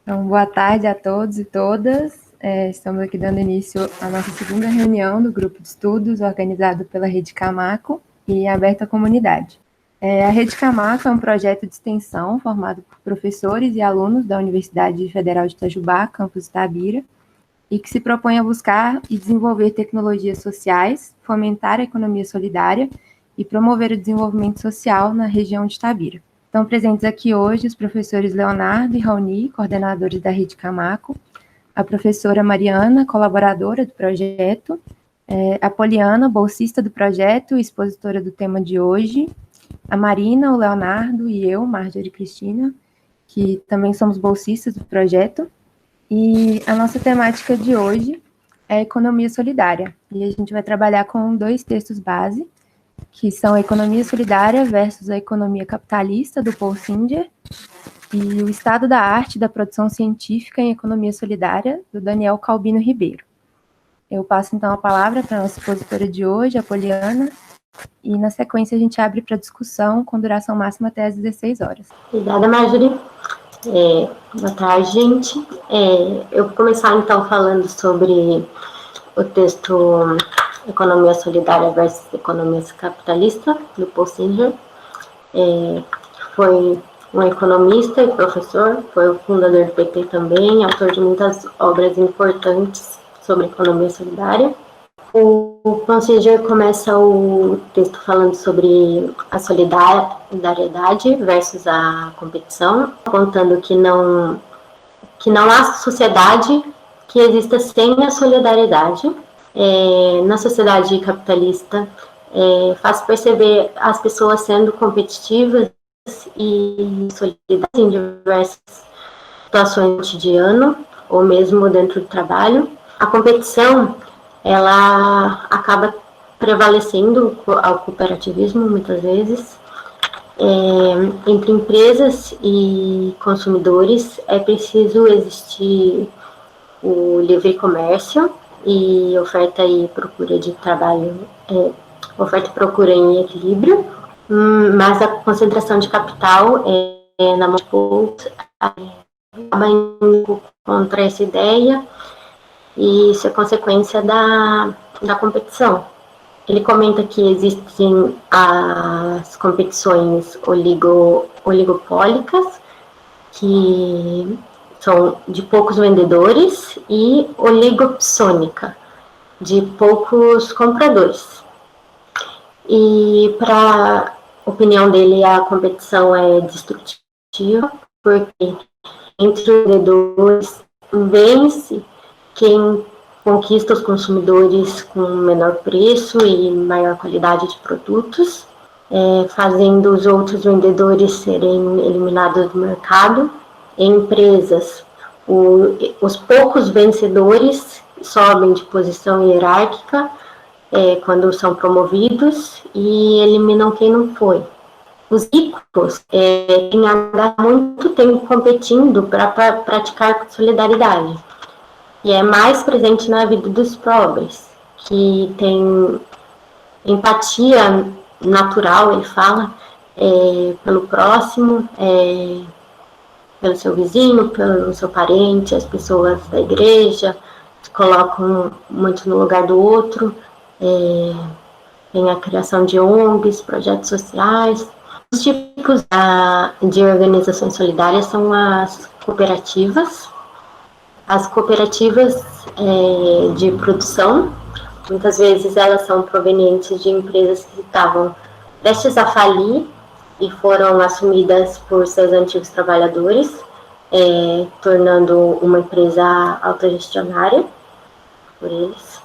Então, boa tarde a todos e todas. Estamos aqui dando início à nossa segunda reunião do grupo de estudos organizado pela Rede Camaco e aberta à comunidade. A Rede Camaco é um projeto de extensão formado por professores e alunos da Universidade Federal de Itajubá, campus Itabira, e que se propõe a buscar e desenvolver tecnologias sociais, fomentar a economia solidária e promover o desenvolvimento social na região de Itabira. Estão presentes aqui hoje os professores Leonardo e Raoni, coordenadores da Rede Camaco, a professora Mariana, colaboradora do projeto, a Poliana, bolsista do projeto e expositora do tema de hoje, a Marina, o Leonardo e eu, Marjorie Cristina, que também somos bolsistas do projeto. E a nossa temática de hoje é a economia solidária. E a gente vai trabalhar com 2 textos base, que são a economia solidária versus a economia capitalista, do Paul Singer, e o estado da arte da produção científica em economia solidária, do Daniel Calbino Ribeiro. Eu passo, então, a palavra para a nossa expositora de hoje, a Poliana, e, na sequência, a gente abre para discussão com duração máxima até às 16 horas. Obrigada, Marjorie. Boa tarde, gente. Eu vou começar, então, falando sobre o texto Economia Solidária versus Economia Capitalista, do Paul Singer. Foi um economista e professor, foi o fundador do PT também, autor de muitas obras importantes sobre economia solidária. O Paul Singer começa o texto falando sobre a solidariedade versus a competição, apontando que não há sociedade que exista sem a solidariedade. Na sociedade capitalista, faz perceber as pessoas sendo competitivas e solidárias em diversas situações do cotidiano, ou mesmo dentro do trabalho. A competição, ela acaba prevalecendo ao cooperativismo, muitas vezes. Entre empresas e consumidores, é preciso existir o livre comércio e oferta e procura de trabalho, oferta e procura em equilíbrio, mas a concentração de capital na mão de poucos acaba indo contra essa ideia, e isso é consequência da competição. Ele comenta que existem as competições oligopólicas, que são de poucos vendedores, e oligopsônica, de poucos compradores. E, para a opinião dele, a competição é destrutiva, porque entre os vendedores vence quem conquista os consumidores com menor preço e maior qualidade de produtos, fazendo os outros vendedores serem eliminados do mercado. Em empresas, os poucos vencedores sobem de posição hierárquica quando são promovidos e eliminam quem não foi. Os ricos têm há muito tempo competindo para praticar solidariedade, e é mais presente na vida dos pobres, que tem empatia natural, ele fala, pelo próximo, pelo seu vizinho, pelo seu parente. As pessoas da igreja se colocam muito no lugar do outro. Tem a criação de ONGs, projetos sociais. Os tipos de organizações solidárias são as cooperativas. As cooperativas de produção, muitas vezes elas são provenientes de empresas que estavam prestes a falir e foram assumidas por seus antigos trabalhadores, tornando uma empresa autogestionária por eles.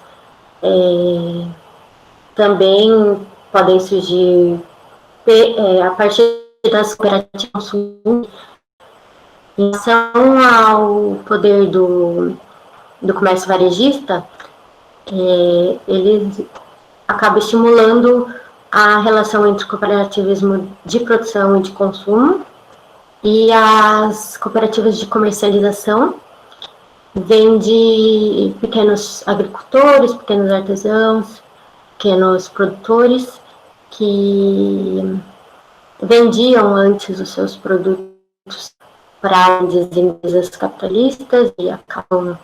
Também podem surgir, a partir das cooperativas de consumo, em relação ao poder do comércio varejista, ele acaba estimulando a relação entre o cooperativismo de produção e de consumo, e as cooperativas de comercialização vêm de pequenos agricultores, pequenos artesãos, pequenos produtores que vendiam antes os seus produtos para as empresas capitalistas e acabam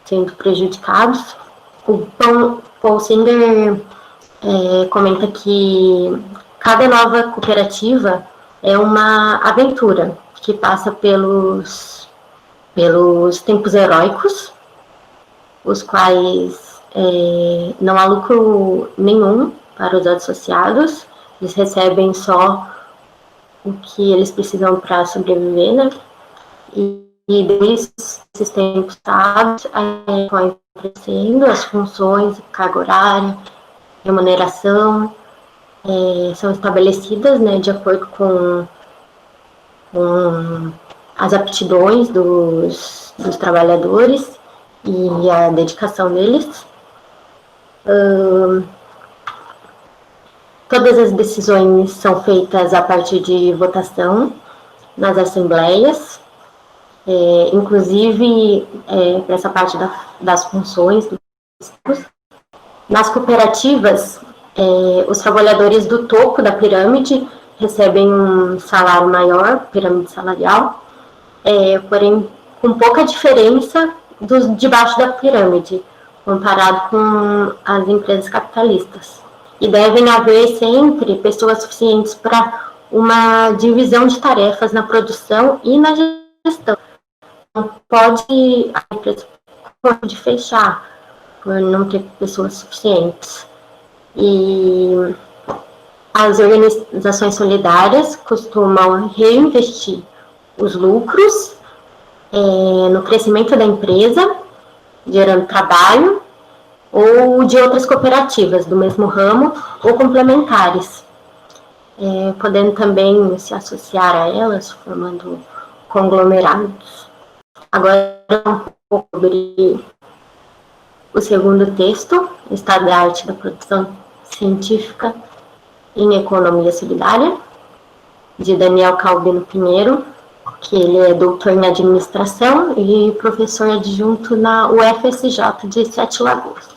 sendo prejudicados. O Paul Singer comenta que cada nova cooperativa é uma aventura que passa pelos tempos heróicos, os quais não há lucro nenhum para os associados, eles recebem só o que eles precisam para sobreviver, né? E desses tempos passados, vão crescendo as funções, carga horária, remuneração, são estabelecidas, né, de acordo com as aptidões dos trabalhadores e a dedicação deles. Todas as decisões são feitas a partir de votação nas assembleias, inclusive para essa parte das funções. Nas cooperativas, os trabalhadores do topo da pirâmide recebem um salário maior, pirâmide salarial, porém com pouca diferença dos de baixo da pirâmide, comparado com as empresas capitalistas. E devem haver sempre pessoas suficientes para uma divisão de tarefas na produção e na gestão. Não pode, a empresa pode fechar por não ter pessoas suficientes. E as organizações solidárias costumam reinvestir os lucros no crescimento da empresa, gerando trabalho, ou de outras cooperativas do mesmo ramo ou complementares, podendo também se associar a elas, formando conglomerados. Agora, um pouco sobre o segundo texto, Estado da Arte da Produção Científica em Economia Solidária, de Daniel Calbino Pinheiro, que ele é doutor em administração e professor adjunto na UFSJ de Sete Lagoas.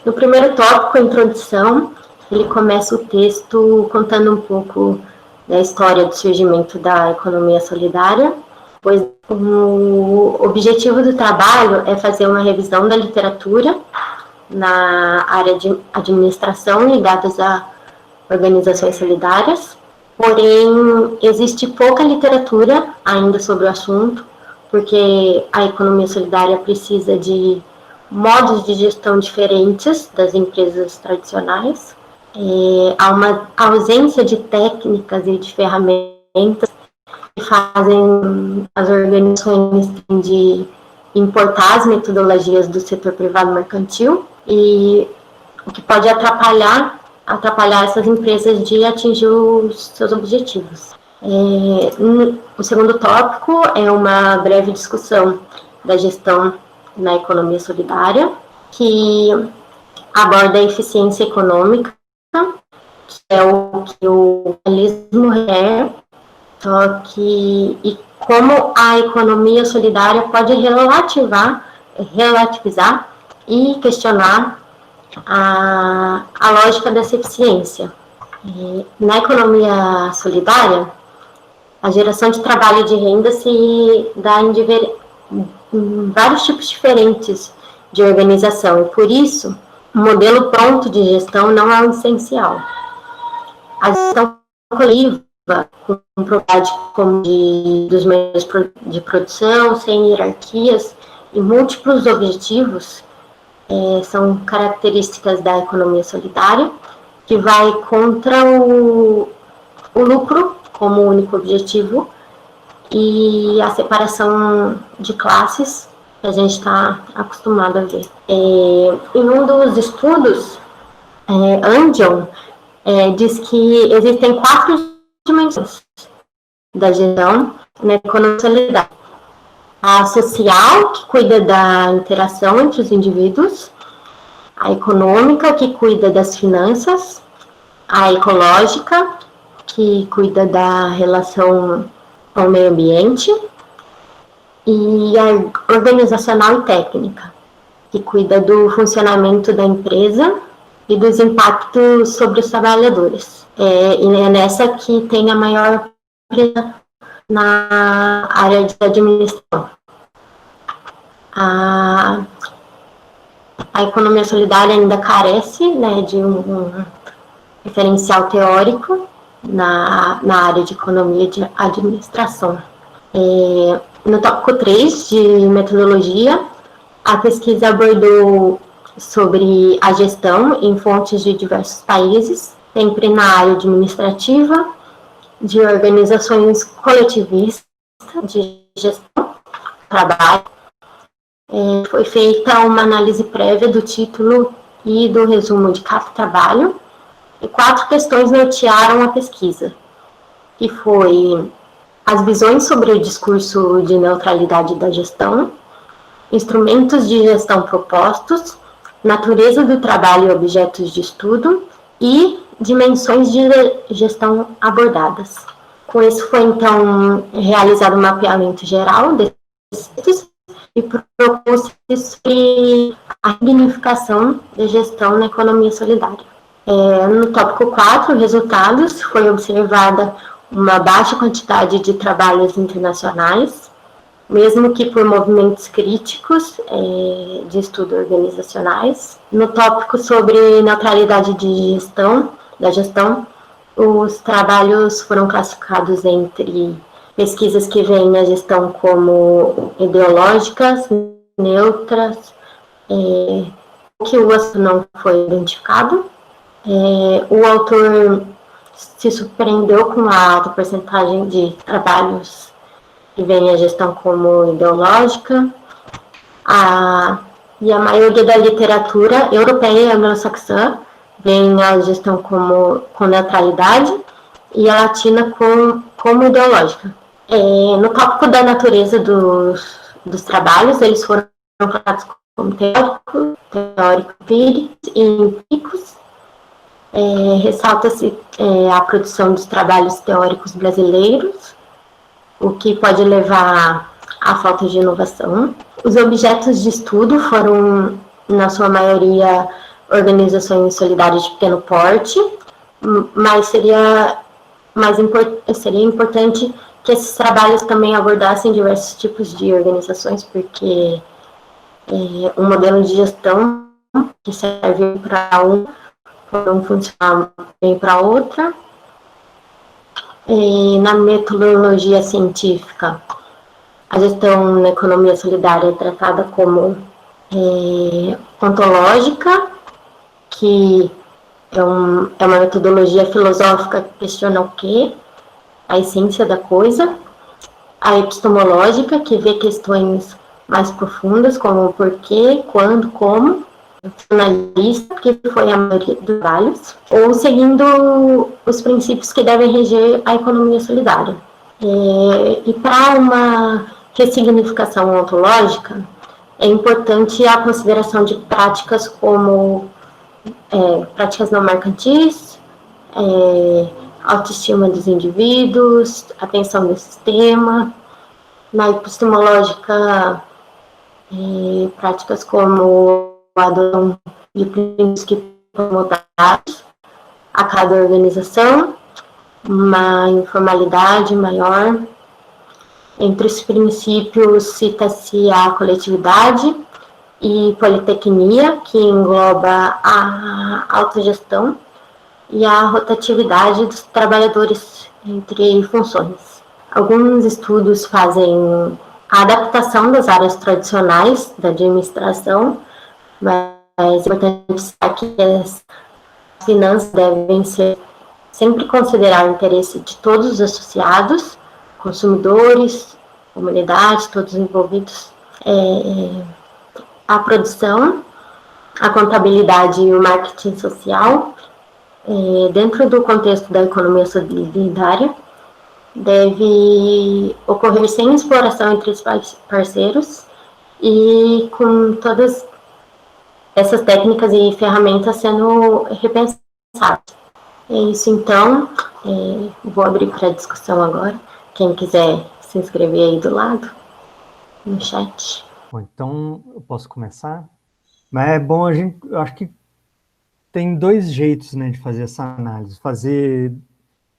No primeiro tópico, a introdução, ele começa o texto contando um pouco da história do surgimento da economia solidária, pois o objetivo do trabalho é fazer uma revisão da literatura na área de administração ligadas a organizações solidárias, porém existe pouca literatura ainda sobre o assunto, porque a economia solidária precisa de modos de gestão diferentes das empresas tradicionais. Há uma ausência de técnicas e de ferramentas que fazem as organizações de importar as metodologias do setor privado mercantil, e o que pode atrapalhar essas empresas de atingir os seus objetivos. O segundo tópico é uma breve discussão da gestão na economia solidária, que aborda a eficiência econômica, que é o que o capitalismo é, só que e como a economia solidária pode relativizar e questionar a lógica dessa eficiência. Na economia solidária, a geração de trabalho e de renda se dá em vários tipos diferentes de organização, e por isso, um modelo pronto de gestão não é o essencial. A gestão coletiva, com propriedade como dos meios de produção, sem hierarquias e múltiplos objetivos, são características da economia solidária, que vai contra o lucro como único objetivo e a separação de classes que a gente está acostumado a ver. Em um dos estudos, Andion diz que existem 4 dimensões da gestão na economia solidária. A social, que cuida da interação entre os indivíduos, a econômica, que cuida das finanças, a ecológica, que cuida da relação com o meio ambiente, e a organizacional e técnica, que cuida do funcionamento da empresa e dos impactos sobre os trabalhadores. E é nessa que tem a maior na área de administração. A economia solidária ainda carece, né, de um referencial teórico na área de economia de administração. No tópico 3 de metodologia, a pesquisa abordou sobre a gestão em fontes de diversos países, sempre na área administrativa, de organizações coletivistas, de gestão, trabalho. Foi feita uma análise prévia do título e do resumo de cada trabalho, e 4 questões nortearam a pesquisa, que foi as visões sobre o discurso de neutralidade da gestão, instrumentos de gestão propostos, natureza do trabalho e objetos de estudo e dimensões de gestão abordadas. Com isso foi, então, realizado um mapeamento geral desses e propôs a significação da gestão na economia solidária. No tópico 4, resultados, foi observada uma baixa quantidade de trabalhos internacionais, mesmo que por movimentos críticos de estudo organizacionais. No tópico sobre neutralidade da gestão, os trabalhos foram classificados entre pesquisas que veem a gestão como ideológicas, neutras, que o assunto não foi identificado. O autor se surpreendeu com a alta porcentagem de trabalhos que veem a gestão como ideológica, e a maioria da literatura europeia e anglo-saxã veem a gestão com neutralidade e a latina como ideológica. No tópico da natureza dos trabalhos, eles foram colocados como teórico-empíricos e empíricos. Ressalta-se a produção dos trabalhos teóricos brasileiros, o que pode levar à falta de inovação. Os objetos de estudo foram, na sua maioria, organizações solidárias de pequeno porte, mas seria importante que esses trabalhos também abordassem diversos tipos de organizações, porque um modelo de gestão que serve para pode não funcionar bem para outra. Na metodologia científica, a gestão na economia solidária é tratada como ontológica, que é uma metodologia filosófica que questiona o quê? A essência da coisa. A epistemológica, que vê questões mais profundas, como o porquê, quando, como. Analista, que foi a maioria dos trabalhos, ou seguindo os princípios que devem reger a economia solidária. E para uma ressignificação ontológica, é importante a consideração de práticas como práticas não mercantis, autoestima dos indivíduos, atenção no sistema. Na epistemológica, práticas como a adoção de princípios que promotam a cada organização, uma informalidade maior. Entre os princípios cita-se a coletividade e politecnia, que engloba a autogestão e a rotatividade dos trabalhadores entre funções. Alguns estudos fazem a adaptação das áreas tradicionais da administração, mas é importante destacar que as finanças devem sempre considerar o interesse de todos os associados, consumidores, comunidade, todos envolvidos, a produção, a contabilidade e o marketing social, dentro do contexto da economia solidária, deve ocorrer sem exploração entre os parceiros e com todas essas técnicas e ferramentas sendo repensadas. É isso, então. Vou abrir para discussão agora. Quem quiser se inscrever aí do lado, no chat. Bom, então eu posso começar? Mas é bom, eu acho que tem 2 jeitos, né, de fazer essa análise. Fazer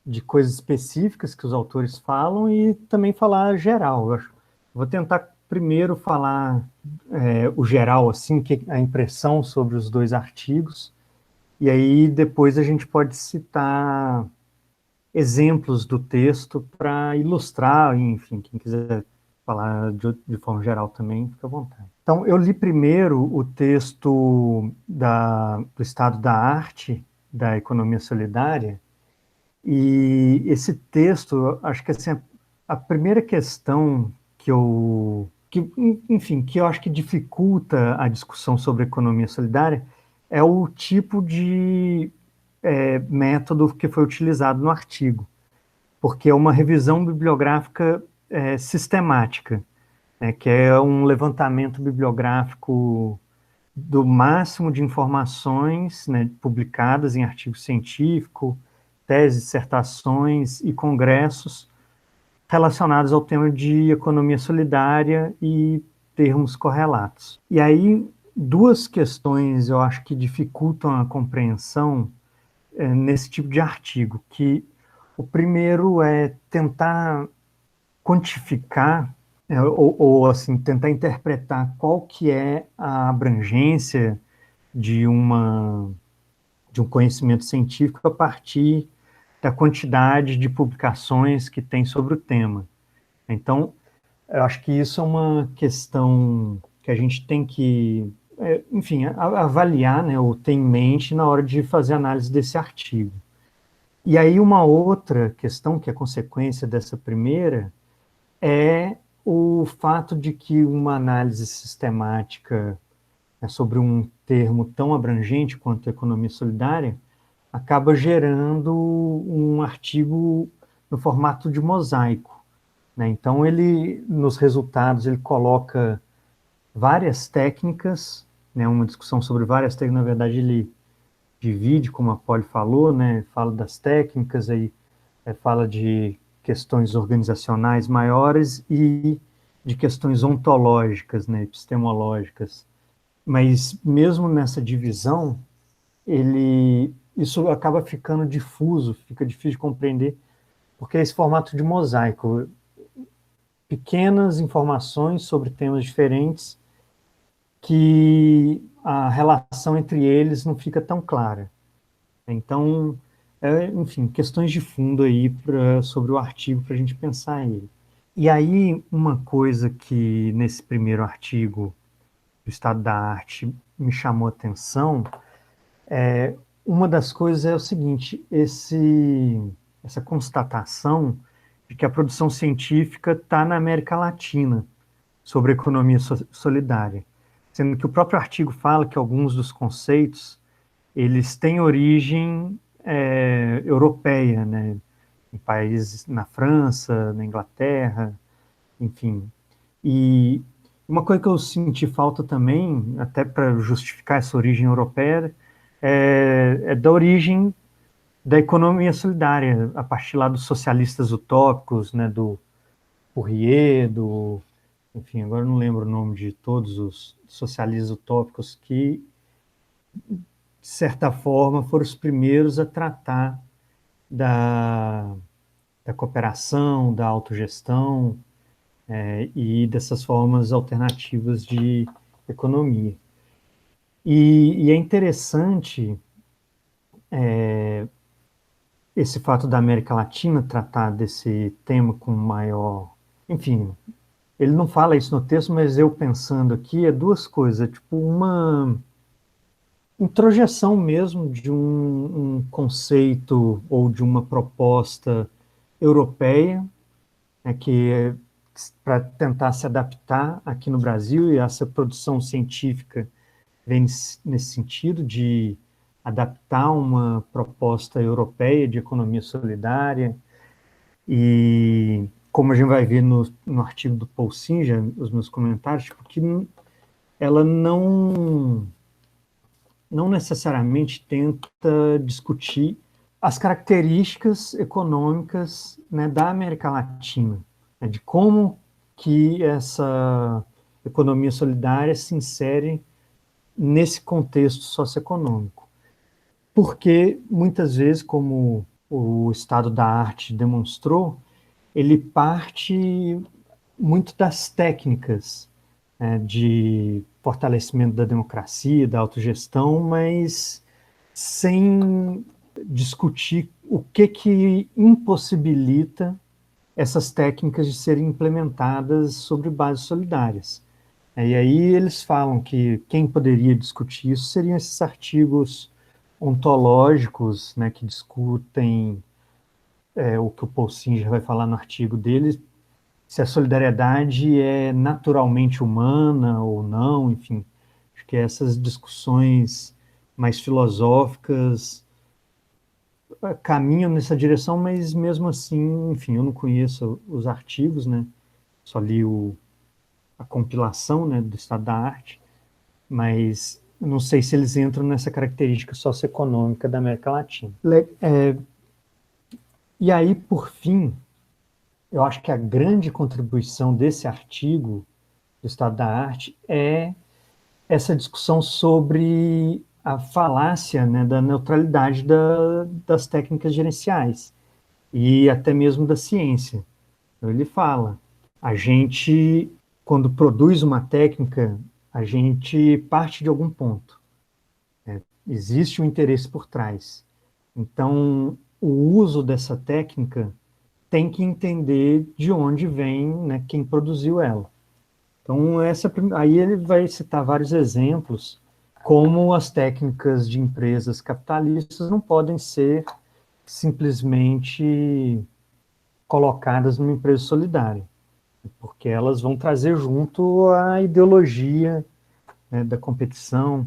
de coisas específicas que os autores falam e também falar geral. Eu vou tentar primeiro falar o geral, assim, que a impressão sobre os dois artigos, e aí depois a gente pode citar exemplos do texto para ilustrar, enfim, quem quiser falar de forma geral também, fica à vontade. Então, eu li primeiro o texto do Estado da Arte, da Economia Solidária, e esse texto, acho que assim, a primeira questão enfim, que eu acho que dificulta a discussão sobre economia solidária é o tipo de método que foi utilizado no artigo, porque é uma revisão bibliográfica sistemática, né, que é um levantamento bibliográfico do máximo de informações, né, publicadas em artigo científico, teses, dissertações e congressos relacionados ao tema de economia solidária e termos correlatos. E aí, duas questões eu acho que dificultam a compreensão nesse tipo de artigo, que o primeiro é tentar quantificar ou assim, tentar interpretar qual que é a abrangência de um conhecimento científico a partir da quantidade de publicações que tem sobre o tema. Então, eu acho que isso é uma questão que a gente tem que, enfim, avaliar, né, ou ter em mente na hora de fazer análise desse artigo. E aí uma outra questão, que é consequência dessa primeira, é o fato de que uma análise sistemática sobre um termo tão abrangente quanto a economia solidária acaba gerando um artigo no formato de mosaico, né? Então, nos resultados, ele coloca várias técnicas, né? Uma discussão sobre várias técnicas, na verdade, ele divide, como a Polly falou, né? Fala das técnicas, aí fala de questões organizacionais maiores e de questões ontológicas, né? Epistemológicas. Mas mesmo nessa divisão, isso acaba ficando difuso, fica difícil de compreender, porque é esse formato de mosaico, pequenas informações sobre temas diferentes que a relação entre eles não fica tão clara. Então, enfim, questões de fundo aí sobre o artigo para a gente pensar ele. E aí, uma coisa que nesse primeiro artigo do Estado da Arte me chamou a atenção, uma das coisas é o seguinte, essa constatação de que a produção científica está na América Latina sobre economia solidária, sendo que o próprio artigo fala que alguns dos conceitos eles têm origem europeia, né, em países na França, na Inglaterra, enfim. E uma coisa que eu senti falta também, até para justificar essa origem europeia, é da origem da economia solidária, a partir lá dos socialistas utópicos, né, do Fourier, enfim, agora eu não lembro o nome de todos os socialistas utópicos que, de certa forma, foram os primeiros a tratar da cooperação, da autogestão e dessas formas alternativas de economia. E é interessante esse fato da América Latina tratar desse tema com maior... Enfim, ele não fala isso no texto, mas eu pensando aqui, duas coisas, tipo uma introjeção mesmo de um conceito ou de uma proposta europeia, que é para tentar se adaptar aqui no Brasil, e essa produção científica vem nesse sentido de adaptar uma proposta europeia de economia solidária, e como a gente vai ver no artigo do Paul Singer, os meus comentários, porque ela não necessariamente tenta discutir as características econômicas, né, da América Latina, né, de como que essa economia solidária se insere nesse contexto socioeconômico. Porque, muitas vezes, como o estado da arte demonstrou, ele parte muito das técnicas, né, de fortalecimento da democracia, da autogestão, mas sem discutir o que impossibilita essas técnicas de serem implementadas sobre bases solidárias. E aí eles falam que quem poderia discutir isso seriam esses artigos ontológicos, né, que discutem o que o Paul Singer vai falar no artigo dele, se a solidariedade é naturalmente humana ou não, enfim. Acho que essas discussões mais filosóficas caminham nessa direção, mas mesmo assim, enfim, eu não conheço os artigos, né? Só li a compilação, né, do estado da arte, mas não sei se eles entram nessa característica socioeconômica da América Latina. E aí, por fim, eu acho que a grande contribuição desse artigo do estado da arte é essa discussão sobre a falácia, né, da neutralidade das técnicas gerenciais e até mesmo da ciência. Então, ele fala, a gente, quando produz uma técnica, a gente parte de algum ponto. Né? Existe um interesse por trás. Então, o uso dessa técnica tem que entender de onde vem, né, quem produziu ela. Então, aí ele vai citar vários exemplos como as técnicas de empresas capitalistas não podem ser simplesmente colocadas numa empresa solidária, porque elas vão trazer junto a ideologia, né, da competição.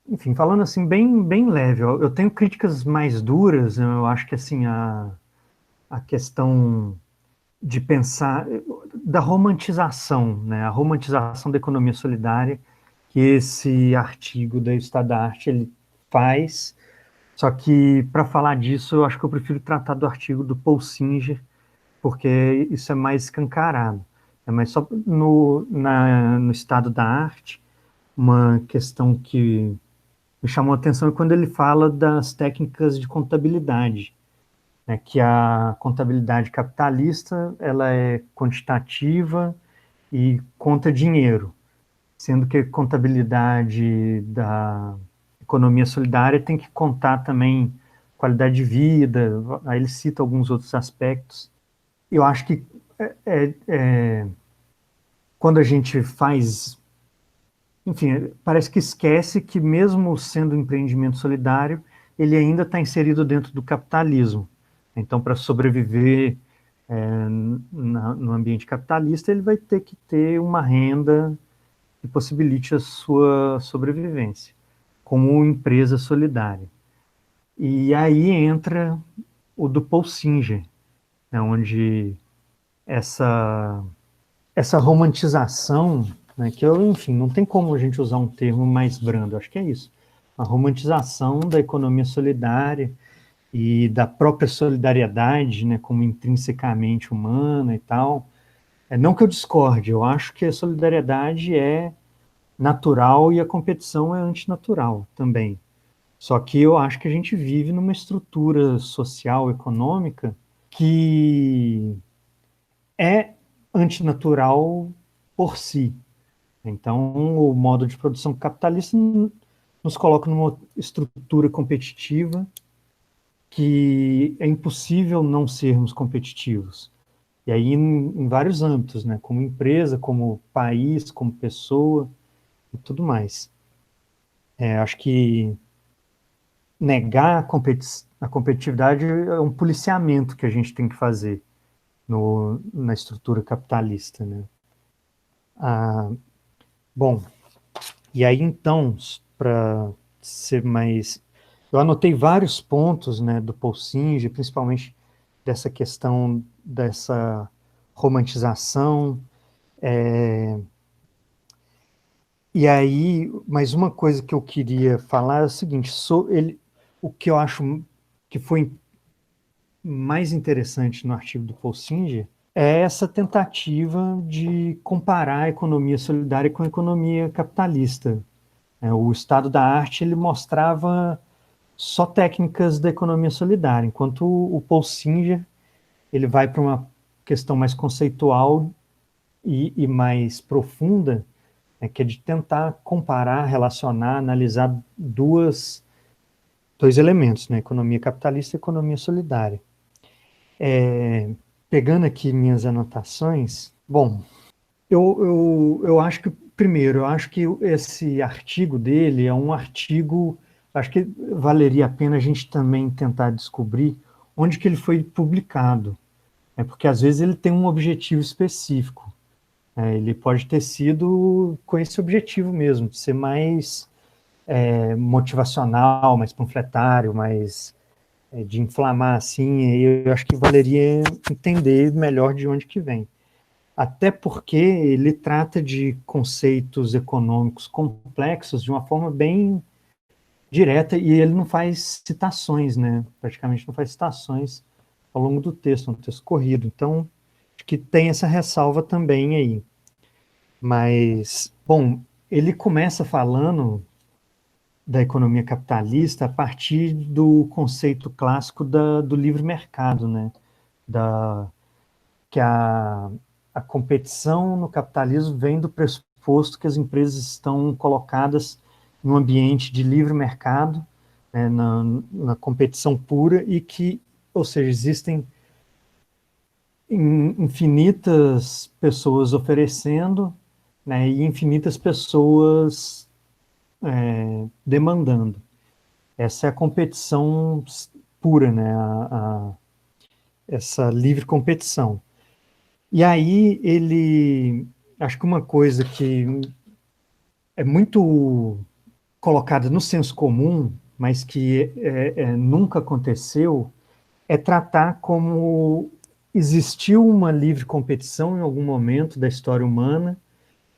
Enfim, falando assim bem leve, eu tenho críticas mais duras, eu acho que assim a questão de pensar da romantização, né, a romantização da economia solidária que esse artigo da Estado da Arte ele faz. Só que para falar disso, eu acho que eu prefiro tratar do artigo do Paul Singer, porque isso é mais escancarado. Mas só no estado da arte, uma questão que me chamou a atenção é quando ele fala das técnicas de contabilidade, né, que a contabilidade capitalista ela é quantitativa e conta dinheiro, sendo que a contabilidade da economia solidária tem que contar também qualidade de vida, aí ele cita alguns outros aspectos. Eu acho que quando a gente faz, enfim, parece que esquece que mesmo sendo um empreendimento solidário, ele ainda está inserido dentro do capitalismo. Então, para sobreviver no ambiente capitalista, ele vai ter que ter uma renda que possibilite a sua sobrevivência, como empresa solidária. E aí entra o do Paul Singer, né, onde essa romantização, né, que eu, enfim, não tem como a gente usar um termo mais brando, acho que é isso, a romantização da economia solidária e da própria solidariedade, né, como intrinsecamente humana e tal. Não que eu discorde, eu acho que a solidariedade é natural e a competição é antinatural também. Só que eu acho que a gente vive numa estrutura social, econômica, que é antinatural por si. Então, o modo de produção capitalista nos coloca numa estrutura competitiva que é impossível não sermos competitivos. E aí, em vários âmbitos, né? Como empresa, como país, como pessoa e tudo mais. Acho que negar a competitividade é um policiamento que a gente tem que fazer na estrutura capitalista, né? Bom, e aí então, para ser mais... Eu anotei vários pontos, né, do Paul Singer, principalmente dessa questão dessa romantização. E aí, mas uma coisa que eu queria falar é o seguinte, o que eu acho que foi mais interessante no artigo do Paul Singer é essa tentativa de comparar a economia solidária com a economia capitalista. O estado da arte ele mostrava só técnicas da economia solidária, enquanto o Paul Singer ele vai para uma questão mais conceitual e mais profunda, né, que é de tentar comparar, relacionar, analisar dois elementos, né, economia capitalista e economia solidária. Pegando aqui minhas anotações, bom, eu acho que, primeiro, eu acho que esse artigo dele é um artigo, acho que valeria a pena a gente também tentar descobrir onde que ele foi publicado, né, porque às vezes ele tem um objetivo específico. Ele pode ter sido com esse objetivo mesmo, de ser mais motivacional, mais panfletário, mais de inflamar, assim, e eu acho que valeria entender melhor de onde que vem. Até porque ele trata de conceitos econômicos complexos de uma forma bem direta e ele não faz citações, né? Praticamente não faz citações ao longo do texto, é um texto corrido. Então, acho que tem essa ressalva também aí. Mas, bom, ele começa falando da economia capitalista a partir do conceito clássico do livre mercado, né? Que a competição no capitalismo vem do pressuposto que as empresas estão colocadas em um ambiente de livre mercado, né, na competição pura, e que, ou seja, existem infinitas pessoas oferecendo, né, e infinitas pessoas demandando. Essa é a competição pura, né, essa livre competição. E aí acho que uma coisa que é muito colocada no senso comum, mas que nunca aconteceu, é tratar como existiu uma livre competição em algum momento da história humana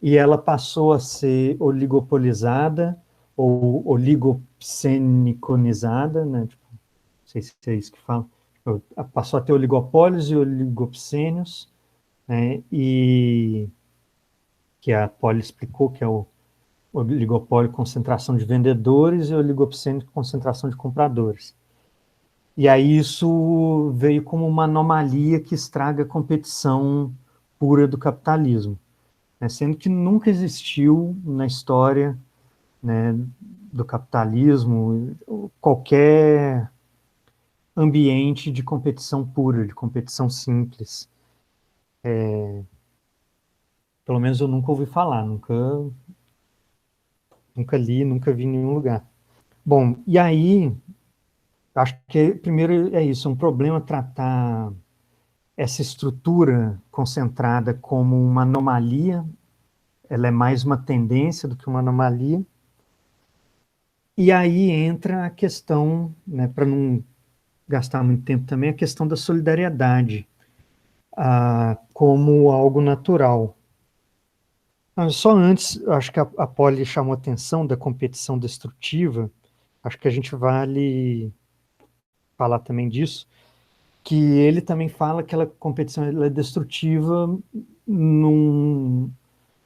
e ela passou a ser oligopolizada ou oligopseniconizada, né? Tipo, não sei se é isso que fala, passou a ter oligopólios e oligopsênios, né? E que a Polly explicou, que é o oligopólio, concentração de vendedores, e o oligopsênio, concentração de compradores. E aí isso veio como uma anomalia que estraga a competição pura do capitalismo, né? Sendo que nunca existiu na história, né, do capitalismo qualquer ambiente de competição pura, de competição simples. Pelo menos eu nunca ouvi falar, nunca li, nunca vi em nenhum lugar. Bom, e aí, acho que primeiro é isso, é um problema tratar essa estrutura concentrada como uma anomalia, ela é mais uma tendência do que uma anomalia. E aí entra a questão, né, para não gastar muito tempo também, a questão da solidariedade como algo natural. Só antes, acho que a Polly chamou a atenção da competição destrutiva, acho que a gente vale falar também disso, que ele também fala que aquela competição ela é destrutiva num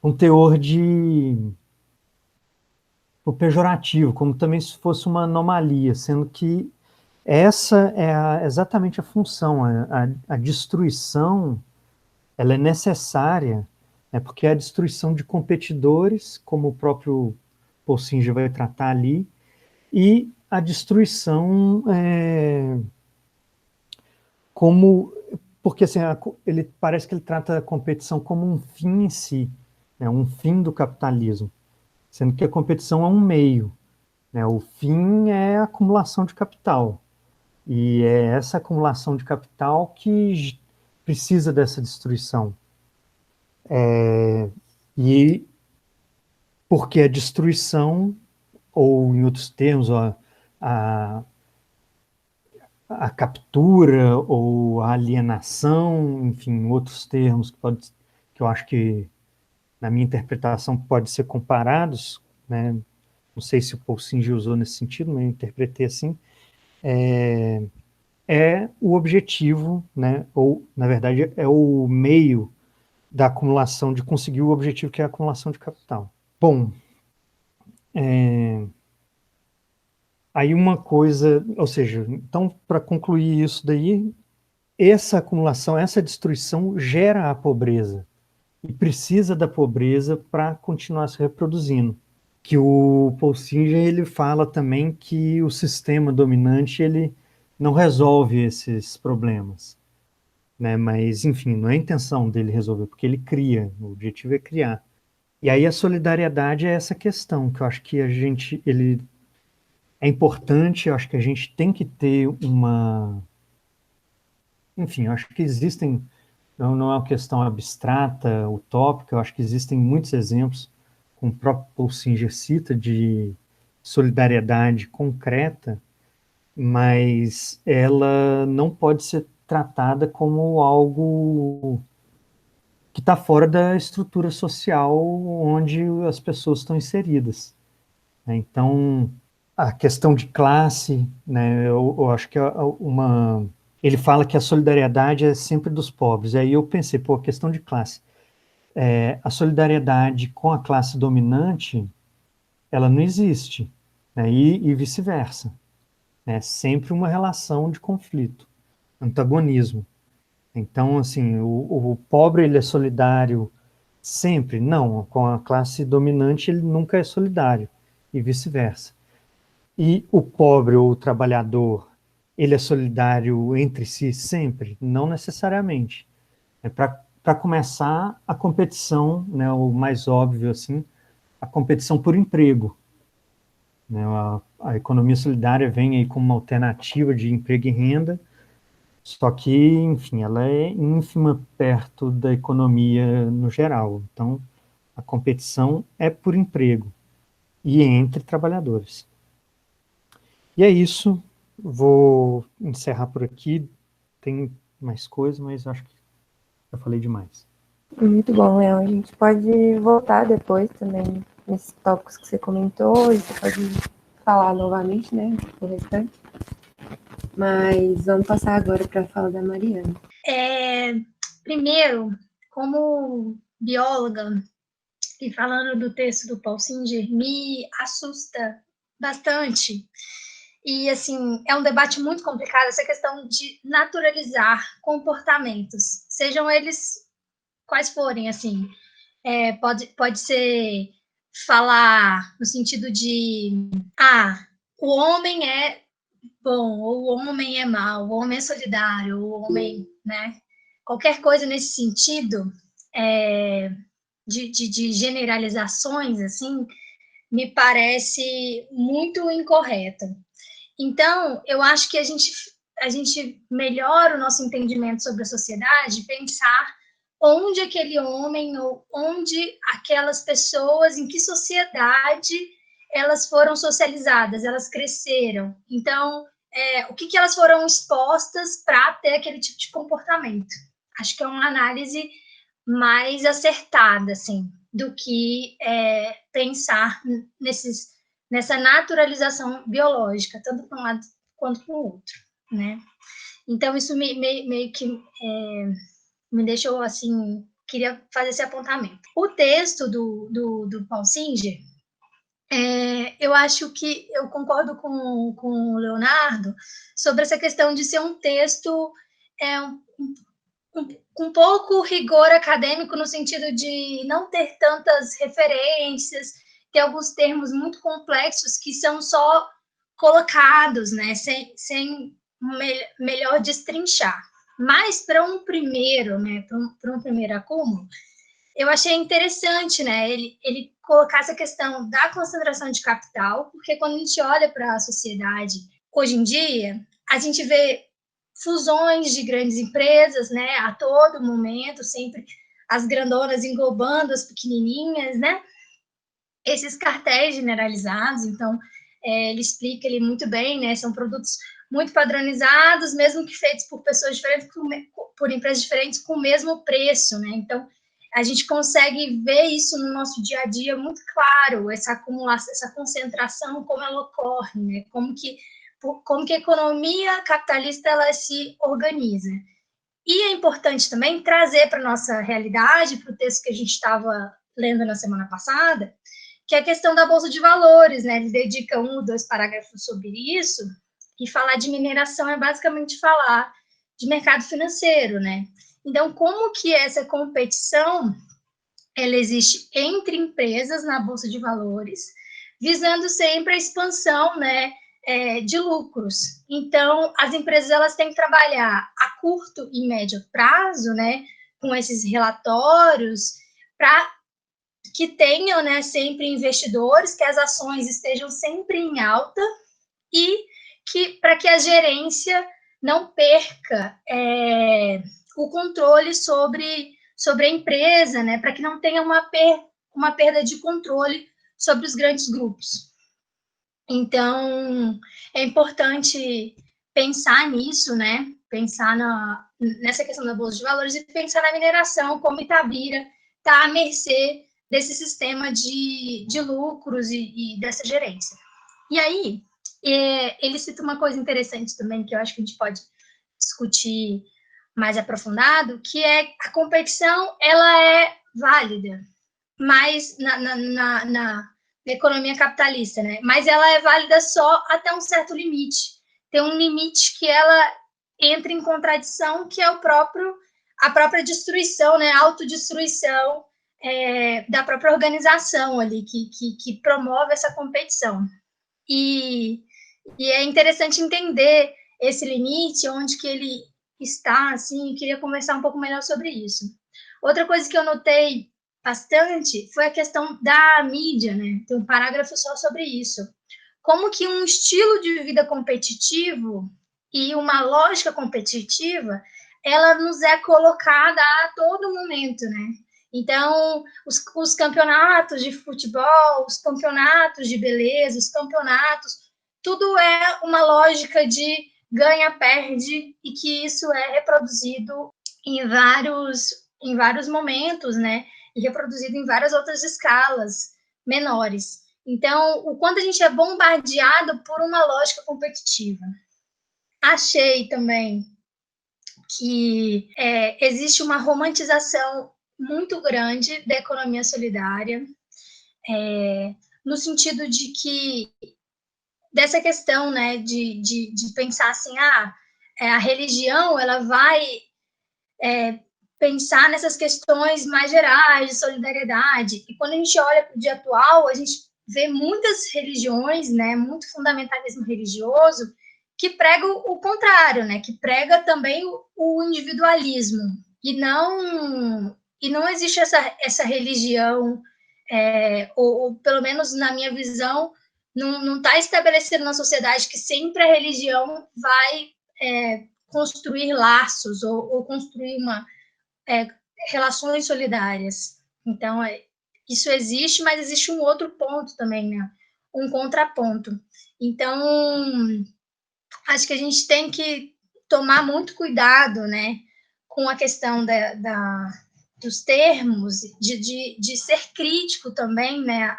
um teor de pejorativo, como também se fosse uma anomalia, sendo que essa é exatamente a função, a destruição, ela é necessária, né, porque é a destruição de competidores, como o próprio Paul Singer vai tratar ali, e a destruição como, porque assim, ele parece que ele trata a competição como um fim em si, né, um fim do capitalismo, sendo que a competição é um meio, né, o fim é a acumulação de capital, e é essa acumulação de capital que precisa dessa destruição. E porque a destruição, ou em outros termos, a, a captura ou a alienação, enfim, outros termos que eu acho que, na minha interpretação, pode ser comparados, né? Não sei se o Paul Singer usou nesse sentido, mas eu interpretei assim, é o objetivo, né? Ou, na verdade, é o meio da acumulação, de conseguir o objetivo que é a acumulação de capital. Bom, Aí uma coisa, ou seja, então, para concluir isso daí, essa acumulação, essa destruição gera a pobreza e precisa da pobreza para continuar se reproduzindo. Que o Paul Singer, ele fala também que o sistema dominante ele não resolve esses problemas, né? Mas enfim, não é a intenção dele resolver, porque ele cria, o objetivo é criar. E aí a solidariedade é essa questão que eu acho que a gente, ele é importante, eu acho que a gente tem que ter uma, enfim, eu acho que existem, não é uma questão abstrata, utópica, eu acho que existem muitos exemplos, como o próprio Paul Singer cita, de solidariedade concreta, mas ela não pode ser tratada como algo que está fora da estrutura social onde as pessoas estão inseridas, né? Então, a questão de classe, né, eu acho que uma... Ele fala que a solidariedade é sempre dos pobres. Aí eu pensei, pô, a questão de classe. A solidariedade com a classe dominante, ela não existe, né, e vice-versa. É sempre uma relação de conflito, antagonismo. Então, assim, o pobre ele é solidário sempre? Não, com a classe dominante ele nunca é solidário, e vice-versa. E o pobre ou o trabalhador, ele é solidário entre si sempre? Não necessariamente. É para começar a competição, né, o mais óbvio assim, a competição por emprego, né? A economia solidária vem aí como uma alternativa de emprego e renda, só que, enfim, ela é ínfima perto da economia no geral. Então, a competição é por emprego e entre trabalhadores. E é isso. Vou encerrar por aqui. Tem mais coisas, mas acho que já falei demais. Muito bom, Léo. A gente pode voltar depois também nesses tópicos que você comentou, e você pode falar novamente, né, o restante. Mas vamos passar agora para a fala da Mariana. Primeiro, como bióloga, e falando do texto do Paul Singer, me assusta bastante. E, assim, é um debate muito complicado essa questão de naturalizar comportamentos, sejam eles quais forem, assim. Pode ser falar no sentido de, o homem é bom, ou o homem é mau, o homem é solidário, o homem, né? Qualquer coisa nesse sentido, de generalizações, assim, me parece muito incorreta. Então, eu acho que a gente melhora o nosso entendimento sobre a sociedade, pensar onde aquele homem ou onde aquelas pessoas, em que sociedade elas foram socializadas, elas cresceram. Então, o que elas foram expostas para ter aquele tipo de comportamento. Acho que é uma análise mais acertada, assim, do que pensar nessa naturalização biológica, tanto para um lado quanto para o outro, né? Então, isso meio que me deixou, assim, queria fazer esse apontamento. O texto do Paul Singer, eu acho que eu concordo com o Leonardo sobre essa questão de ser um texto com pouco rigor acadêmico, no sentido de não ter tantas referências, ter alguns termos muito complexos que são só colocados, né, sem melhor destrinchar. Mas para um primeiro, né, para um primeiro acúmulo, eu achei interessante, né, ele colocar essa questão da concentração de capital, porque quando a gente olha para a sociedade hoje em dia, a gente vê fusões de grandes empresas, né, a todo momento, sempre as grandonas englobando as pequenininhas, né, esses cartéis generalizados. Então, ele explica ali muito bem, né, são produtos muito padronizados, mesmo que feitos por pessoas diferentes, por empresas diferentes, com o mesmo preço, né, então a gente consegue ver isso no nosso dia a dia muito claro, essa acumulação, essa concentração, como ela ocorre, né, como que a economia capitalista ela se organiza. E é importante também trazer para a nossa realidade, para o texto que a gente estava lendo na semana passada, que é a questão da Bolsa de Valores, né? Ele dedica 1 ou 2 parágrafos sobre isso, e falar de mineração é basicamente falar de mercado financeiro, né? Então, como que essa competição ela existe entre empresas na Bolsa de Valores, visando sempre a expansão, né, de lucros. Então, as empresas elas têm que trabalhar a curto e médio prazo, né, com esses relatórios, para que tenham, né, sempre investidores, que as ações estejam sempre em alta e que para que a gerência não perca o controle sobre a empresa, né, para que não tenha uma perda de controle sobre os grandes grupos. Então, é importante pensar nisso, né, pensar nessa questão da Bolsa de Valores e pensar na mineração, como Itabira está à mercê desse sistema de lucros e dessa gerência. E aí, ele cita uma coisa interessante também, que eu acho que a gente pode discutir mais aprofundado, que é a competição, ela é válida, mas na economia capitalista, né? Mas ela é válida só até um certo limite. Tem um limite que ela entra em contradição, que é a própria destruição, né? A autodestruição da própria organização ali, que promove essa competição. E é interessante entender esse limite, onde que ele está, assim, e queria conversar um pouco melhor sobre isso. Outra coisa que eu notei bastante foi a questão da mídia, né? Tem um parágrafo só sobre isso. Como que um estilo de vida competitivo e uma lógica competitiva, ela nos é colocada a todo momento, né? Então, os campeonatos de futebol, os campeonatos de beleza, os campeonatos, tudo é uma lógica de ganha-perde e que isso é reproduzido em vários momentos, né? E reproduzido em várias outras escalas menores. Então, o quanto a gente é bombardeado por uma lógica competitiva. Achei também que existe uma romantização muito grande da economia solidária, no sentido de que dessa questão, né, de pensar assim, a religião ela vai pensar nessas questões mais gerais de solidariedade. E quando a gente olha para o dia atual, a gente vê muitas religiões, né, muito fundamentalismo religioso, que prega o contrário, né, que prega também o individualismo. E não existe essa religião, ou pelo menos na minha visão, não está estabelecido na sociedade que sempre a religião vai construir laços ou construir relações solidárias. Então, isso existe, mas existe um outro ponto também, né? Um contraponto. Então, acho que a gente tem que tomar muito cuidado, né, com a questão dos termos, de ser crítico também, né,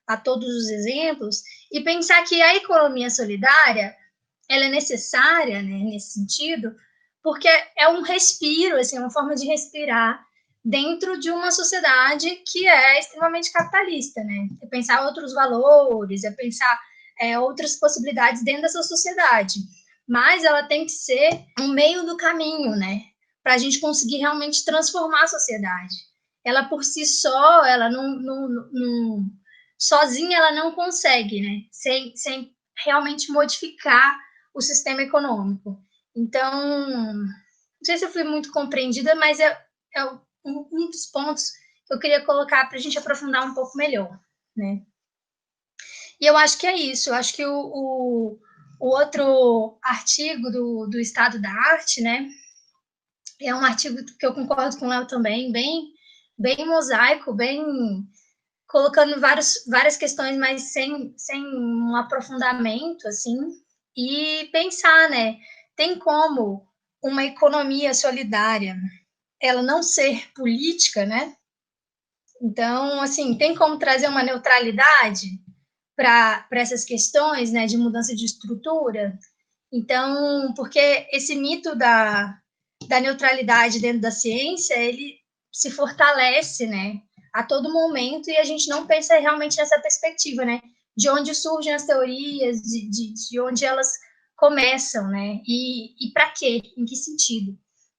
a todos os exemplos, e pensar que a economia solidária ela é necessária, né, nesse sentido, porque é um respiro, assim, uma forma de respirar dentro de uma sociedade que é extremamente capitalista, né? É pensar outros valores, é pensar outras possibilidades dentro dessa sociedade. Mas ela tem que ser um meio do caminho, né? Para a gente conseguir realmente transformar a sociedade. Ela por si só, ela sozinha ela não consegue, né? Sem realmente modificar o sistema econômico. Então, não sei se eu fui muito compreendida, mas é um dos pontos que eu queria colocar para a gente aprofundar um pouco melhor, né? E eu acho que é isso. Eu acho que o outro artigo do Estado da Arte, né, é um artigo que eu concordo com o Léo também, bem mosaico, bem colocando várias questões, mas sem um aprofundamento, assim, e pensar, né, tem como uma economia solidária ela não ser política, né? Então, assim, tem como trazer uma neutralidade para essas questões, né, de mudança de estrutura? Então, porque esse mito da neutralidade dentro da ciência, ele se fortalece, né, a todo momento e a gente não pensa realmente nessa perspectiva, né? De onde surgem as teorias, de onde elas começam, né? E para quê? Em que sentido?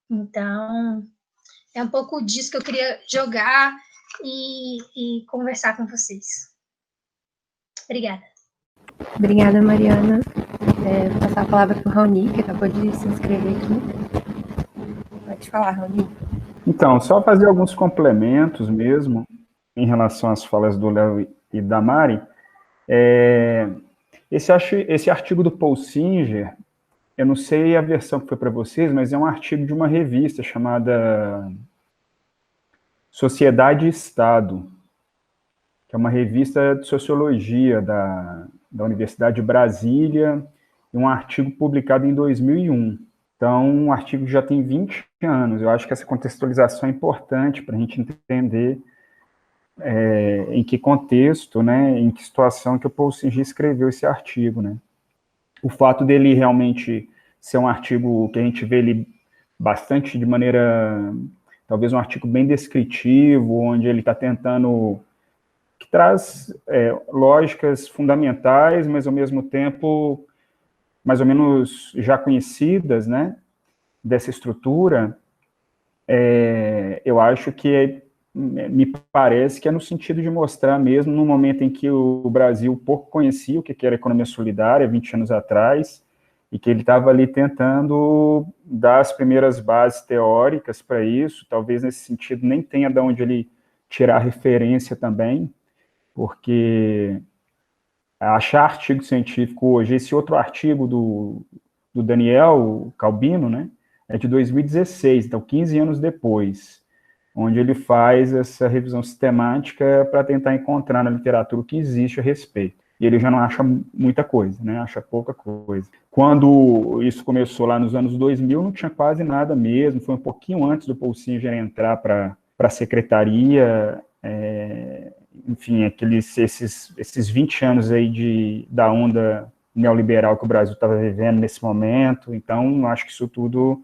Então, é um pouco disso que eu queria jogar e conversar com vocês. Obrigada. Obrigada, Mariana. Vou passar a palavra para o Raoni, que acabou de se inscrever aqui. Pode falar, Raoni. Então, só fazer alguns complementos mesmo, em relação às falas do Léo e da Mari. Esse artigo do Paul Singer, eu não sei a versão que foi para vocês, mas é um artigo de uma revista chamada Sociedade e Estado, que é uma revista de sociologia da Universidade de Brasília, e um artigo publicado em 2001. Então, um artigo que já tem 20 anos. Eu acho que essa contextualização é importante para a gente entender em que contexto, né, em que situação que o Paul Singer escreveu esse artigo, né. O fato dele realmente ser um artigo que a gente vê ele bastante de maneira, talvez um artigo bem descritivo, onde ele está tentando, que traz lógicas fundamentais, mas ao mesmo tempo, mais ou menos já conhecidas, né, dessa estrutura, eu acho que me parece que é no sentido de mostrar mesmo, no momento em que o Brasil pouco conhecia o que era economia solidária, 20 anos atrás, e que ele estava ali tentando dar as primeiras bases teóricas para isso, talvez nesse sentido nem tenha de onde ele tirar referência também, porque achar artigo científico hoje, esse outro artigo do Daniel Calbino, né, é de 2016, então 15 anos depois, onde ele faz essa revisão sistemática para tentar encontrar na literatura o que existe a respeito. E ele já não acha muita coisa, né? Acha pouca coisa. Quando isso começou lá nos anos 2000, não tinha quase nada mesmo, foi um pouquinho antes do Paul Singer entrar para a secretaria, enfim, esses 20 anos aí da onda neoliberal que o Brasil estava vivendo nesse momento, então acho que isso tudo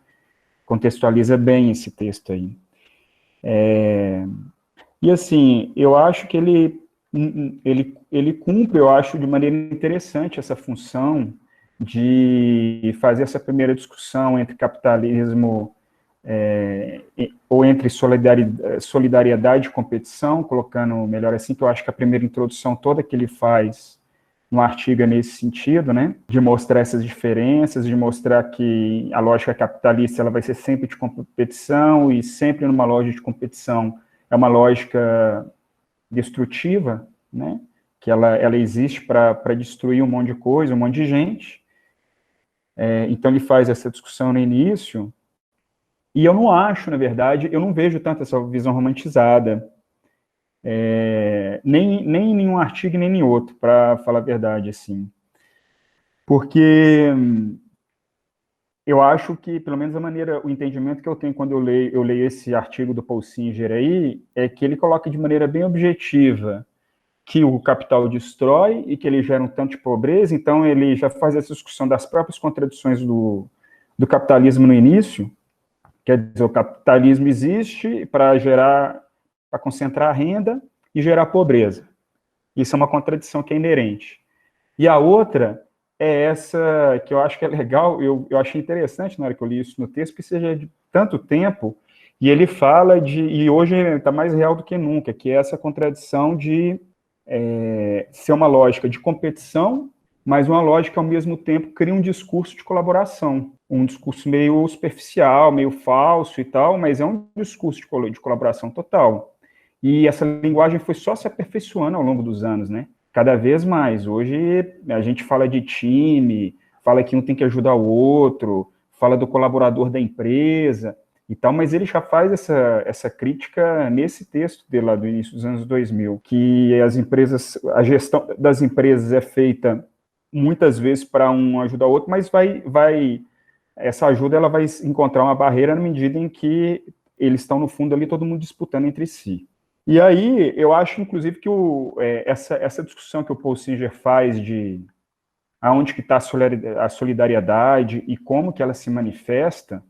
contextualiza bem esse texto aí. E assim, eu acho que ele cumpre, eu acho, de maneira interessante essa função de fazer essa primeira discussão entre capitalismo ou entre solidariedade e competição, colocando melhor assim, que eu acho que a primeira introdução toda que ele faz no artigo é nesse sentido, né, de mostrar essas diferenças, de mostrar que a lógica capitalista ela vai ser sempre de competição, e sempre numa lógica de competição é uma lógica destrutiva, né, que ela existe para destruir um monte de coisa, um monte de gente. Então ele faz essa discussão no início, e eu não acho, na verdade, eu não vejo tanto essa visão romantizada, nem em nenhum artigo, nem em outro, para falar a verdade, assim. Porque eu acho que, pelo menos o entendimento que eu tenho quando eu leio esse artigo do Paul Singer aí, é que ele coloca de maneira bem objetiva que o capital destrói e que ele gera um tanto de pobreza, então ele já faz essa discussão das próprias contradições do capitalismo no início, quer dizer, o capitalismo existe para concentrar a renda e gerar pobreza. Isso é uma contradição que é inerente. E a outra é essa, que eu acho que é legal, eu achei interessante na hora que eu li isso no texto, que seja de tanto tempo, e ele fala e hoje está mais real do que nunca, que é essa contradição de ser uma lógica de competição, mas uma lógica que, ao mesmo tempo, cria um discurso de colaboração, um discurso meio superficial, meio falso e tal, mas é um discurso de colaboração total. E essa linguagem foi só se aperfeiçoando ao longo dos anos, né? Cada vez mais. Hoje a gente fala de time, fala que um tem que ajudar o outro, fala do colaborador da empresa e tal, mas ele já faz essa crítica nesse texto dele lá do início dos anos 2000, que a gestão das empresas é feita muitas vezes para um ajudar o outro, mas essa ajuda ela vai encontrar uma barreira na medida em que eles estão, no fundo, ali todo mundo disputando entre si. E aí, eu acho, inclusive, que essa discussão que o Paul Singer faz de aonde que está a solidariedade e como que ela se manifesta,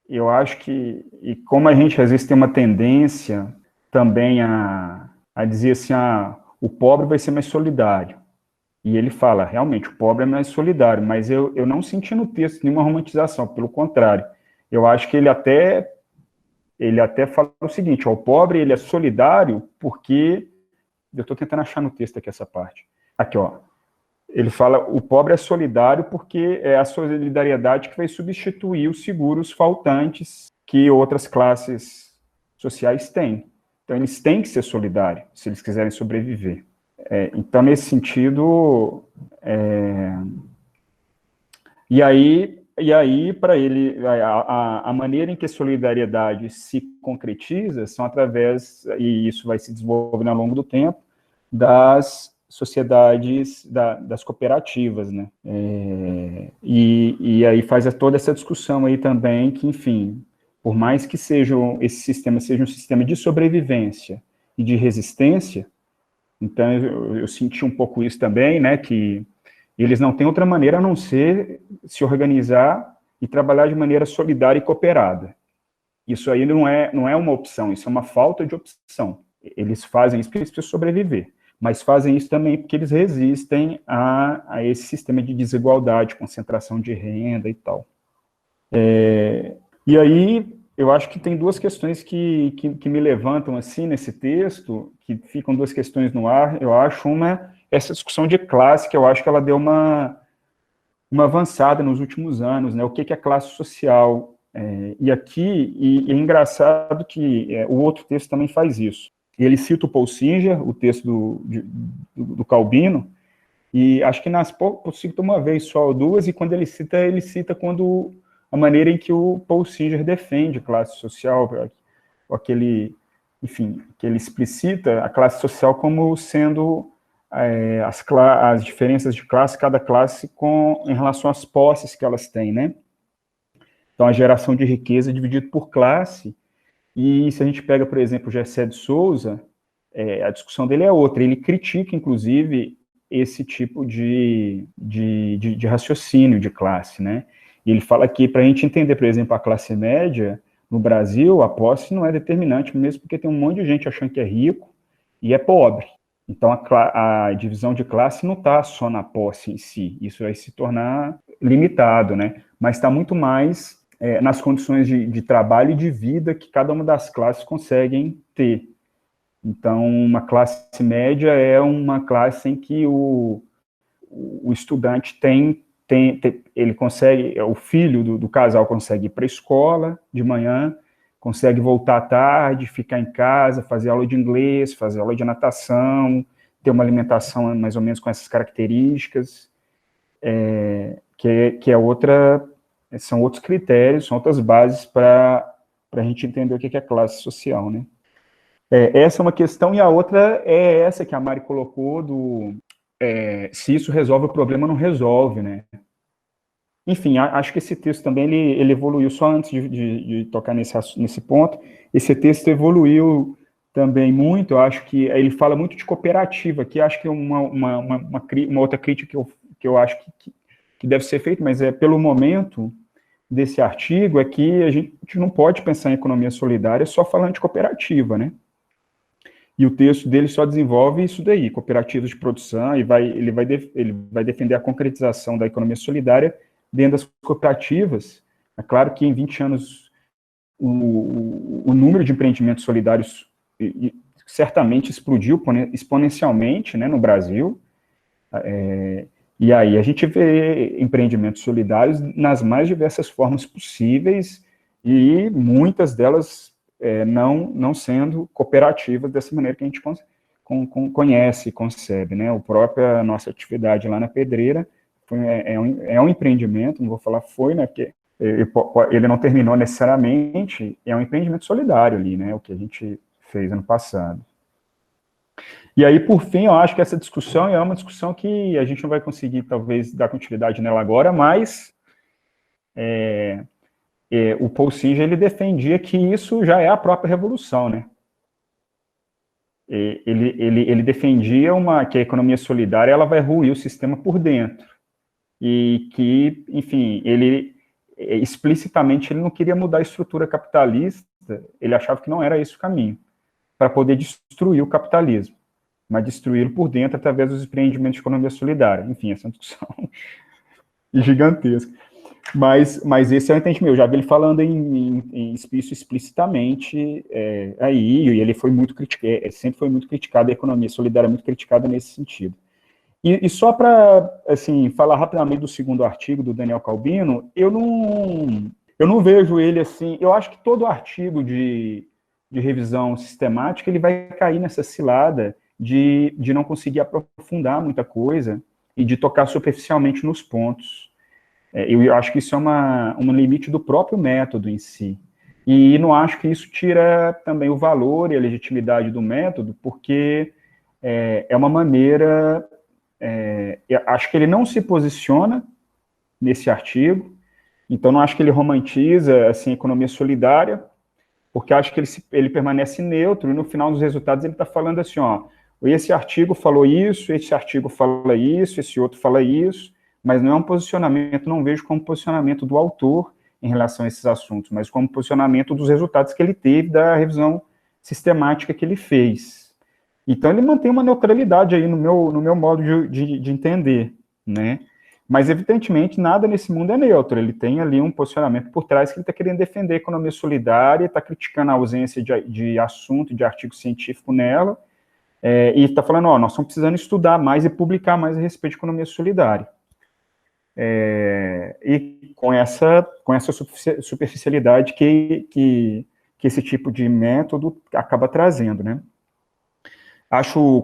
eu acho que, e como a gente às vezes tem uma tendência, também a dizer assim, o pobre vai ser mais solidário. E ele fala, realmente, o pobre é mais solidário, mas eu não senti no texto nenhuma romantização, pelo contrário. Eu acho que ele até fala o seguinte, ó, o pobre ele é solidário porque... Eu estou tentando achar no texto aqui essa parte. Aqui, ó. Ele fala, o pobre é solidário porque é a solidariedade que vai substituir os seguros faltantes que outras classes sociais têm. Então, eles têm que ser solidários, se eles quiserem sobreviver. Então, nesse sentido... E aí, para ele, a maneira em que a solidariedade se concretiza são através, e isso vai se desenvolvendo ao longo do tempo, das sociedades, das cooperativas, né? E aí faz toda essa discussão aí também que, enfim, por mais que esse sistema seja um sistema de sobrevivência e de resistência, então eu senti um pouco isso também, né, que eles não têm outra maneira a não ser se organizar e trabalhar de maneira solidária e cooperada. Isso aí não é uma opção, isso é uma falta de opção. Eles fazem isso porque eles precisam sobreviver, mas fazem isso também porque eles resistem a esse sistema de desigualdade, concentração de renda e tal. E aí, eu acho que tem duas questões que me levantam assim nesse texto, que ficam duas questões no ar, eu acho. Uma é essa discussão de classe, que eu acho que ela deu uma avançada nos últimos anos, né? O que é classe social? E é engraçado que o outro texto também faz isso. Ele cita o Paul Singer, o texto do Calbino, e acho que cita uma vez só ou duas, e quando ele cita quando a maneira em que o Paul Singer defende classe social, que ele explicita a classe social como sendo as diferenças de classe, cada classe em relação às posses que elas têm, né? Então, a geração de riqueza é dividida por classe, e se a gente pega, por exemplo, o Gessé de Souza, a discussão dele é outra, ele critica, inclusive, esse tipo de raciocínio de classe, né? E ele fala que, para a gente entender, por exemplo, a classe média, no Brasil, a posse não é determinante, mesmo porque tem um monte de gente achando que é rico e é pobre. Então, a divisão de classe não está só na posse em si, isso vai se tornar limitado, né? Mas está muito mais nas condições de trabalho e de vida que cada uma das classes conseguem ter. Então, uma classe média é uma classe em que o estudante ele consegue, o filho do casal consegue ir para a escola de manhã, consegue voltar à tarde, ficar em casa, fazer aula de inglês, fazer aula de natação, ter uma alimentação mais ou menos com essas características, são outros critérios, são outras bases para a gente entender o que é classe social, né? Essa é uma questão, e a outra é essa que a Mari colocou, se isso resolve o problema, não resolve, né? Enfim, acho que esse texto também, ele evoluiu, só antes de tocar nesse ponto, esse texto evoluiu também muito, eu acho que ele fala muito de cooperativa, que acho que é uma outra crítica que eu acho que deve ser feita, mas pelo momento desse artigo, é que a gente não pode pensar em economia solidária só falando de cooperativa, né? E o texto dele só desenvolve isso daí, cooperativas de produção, e ele vai defender a concretização da economia solidária dentro das cooperativas. É claro que em 20 anos o número de empreendimentos solidários certamente explodiu exponencialmente, né, no Brasil, e aí a gente vê empreendimentos solidários nas mais diversas formas possíveis, e muitas delas não sendo cooperativas dessa maneira que a gente conhece e concebe, né? A própria nossa atividade lá na Pedreira é um empreendimento, não vou falar foi, né, porque ele não terminou necessariamente, é um empreendimento solidário ali, né, o que a gente fez ano passado. E aí, por fim, eu acho que essa discussão é uma discussão que a gente não vai conseguir, talvez, dar continuidade nela agora, mas o Paul Singer, ele defendia que isso já é a própria revolução, né? Ele defendia que a economia solidária ela vai ruir o sistema por dentro. E que, enfim, explicitamente ele não queria mudar a estrutura capitalista, ele achava que não era esse o caminho. para poder destruir o capitalismo, mas destruí-lo por dentro através dos empreendimentos de economia solidária. Enfim, essa é uma discussão gigantesca. Mas esse é o entendimento. Eu já vi ele falando isso explicitamente aí, e ele foi muito criticado, sempre foi muito criticado, a economia solidária é muito criticada nesse sentido. E só para, assim, falar rapidamente do segundo artigo do Daniel Calbino, eu não vejo ele assim, eu acho que todo artigo de revisão sistemática, ele vai cair nessa cilada de não conseguir aprofundar muita coisa e de tocar superficialmente nos pontos. Eu acho que isso é um limite do próprio método em si. E não acho que isso tira também o valor e a legitimidade do método, porque é uma maneira... acho que ele não se posiciona nesse artigo, então não acho que ele romantiza assim, a economia solidária, porque acho que ele permanece neutro, e no final dos resultados ele está falando assim, ó, esse artigo falou isso, esse artigo fala isso, esse outro fala isso, mas não é um posicionamento, não vejo como posicionamento do autor em relação a esses assuntos, mas como posicionamento dos resultados que ele teve da revisão sistemática que ele fez. Então, ele mantém uma neutralidade aí no meu modo de entender, né? Mas, evidentemente, nada nesse mundo é neutro. Ele tem ali um posicionamento por trás que ele está querendo defender a economia solidária, está criticando a ausência de assunto, de artigo científico nela, e está falando, nós estamos precisando estudar mais e publicar mais a respeito de economia solidária. E com essa superficialidade que esse tipo de método acaba trazendo, né?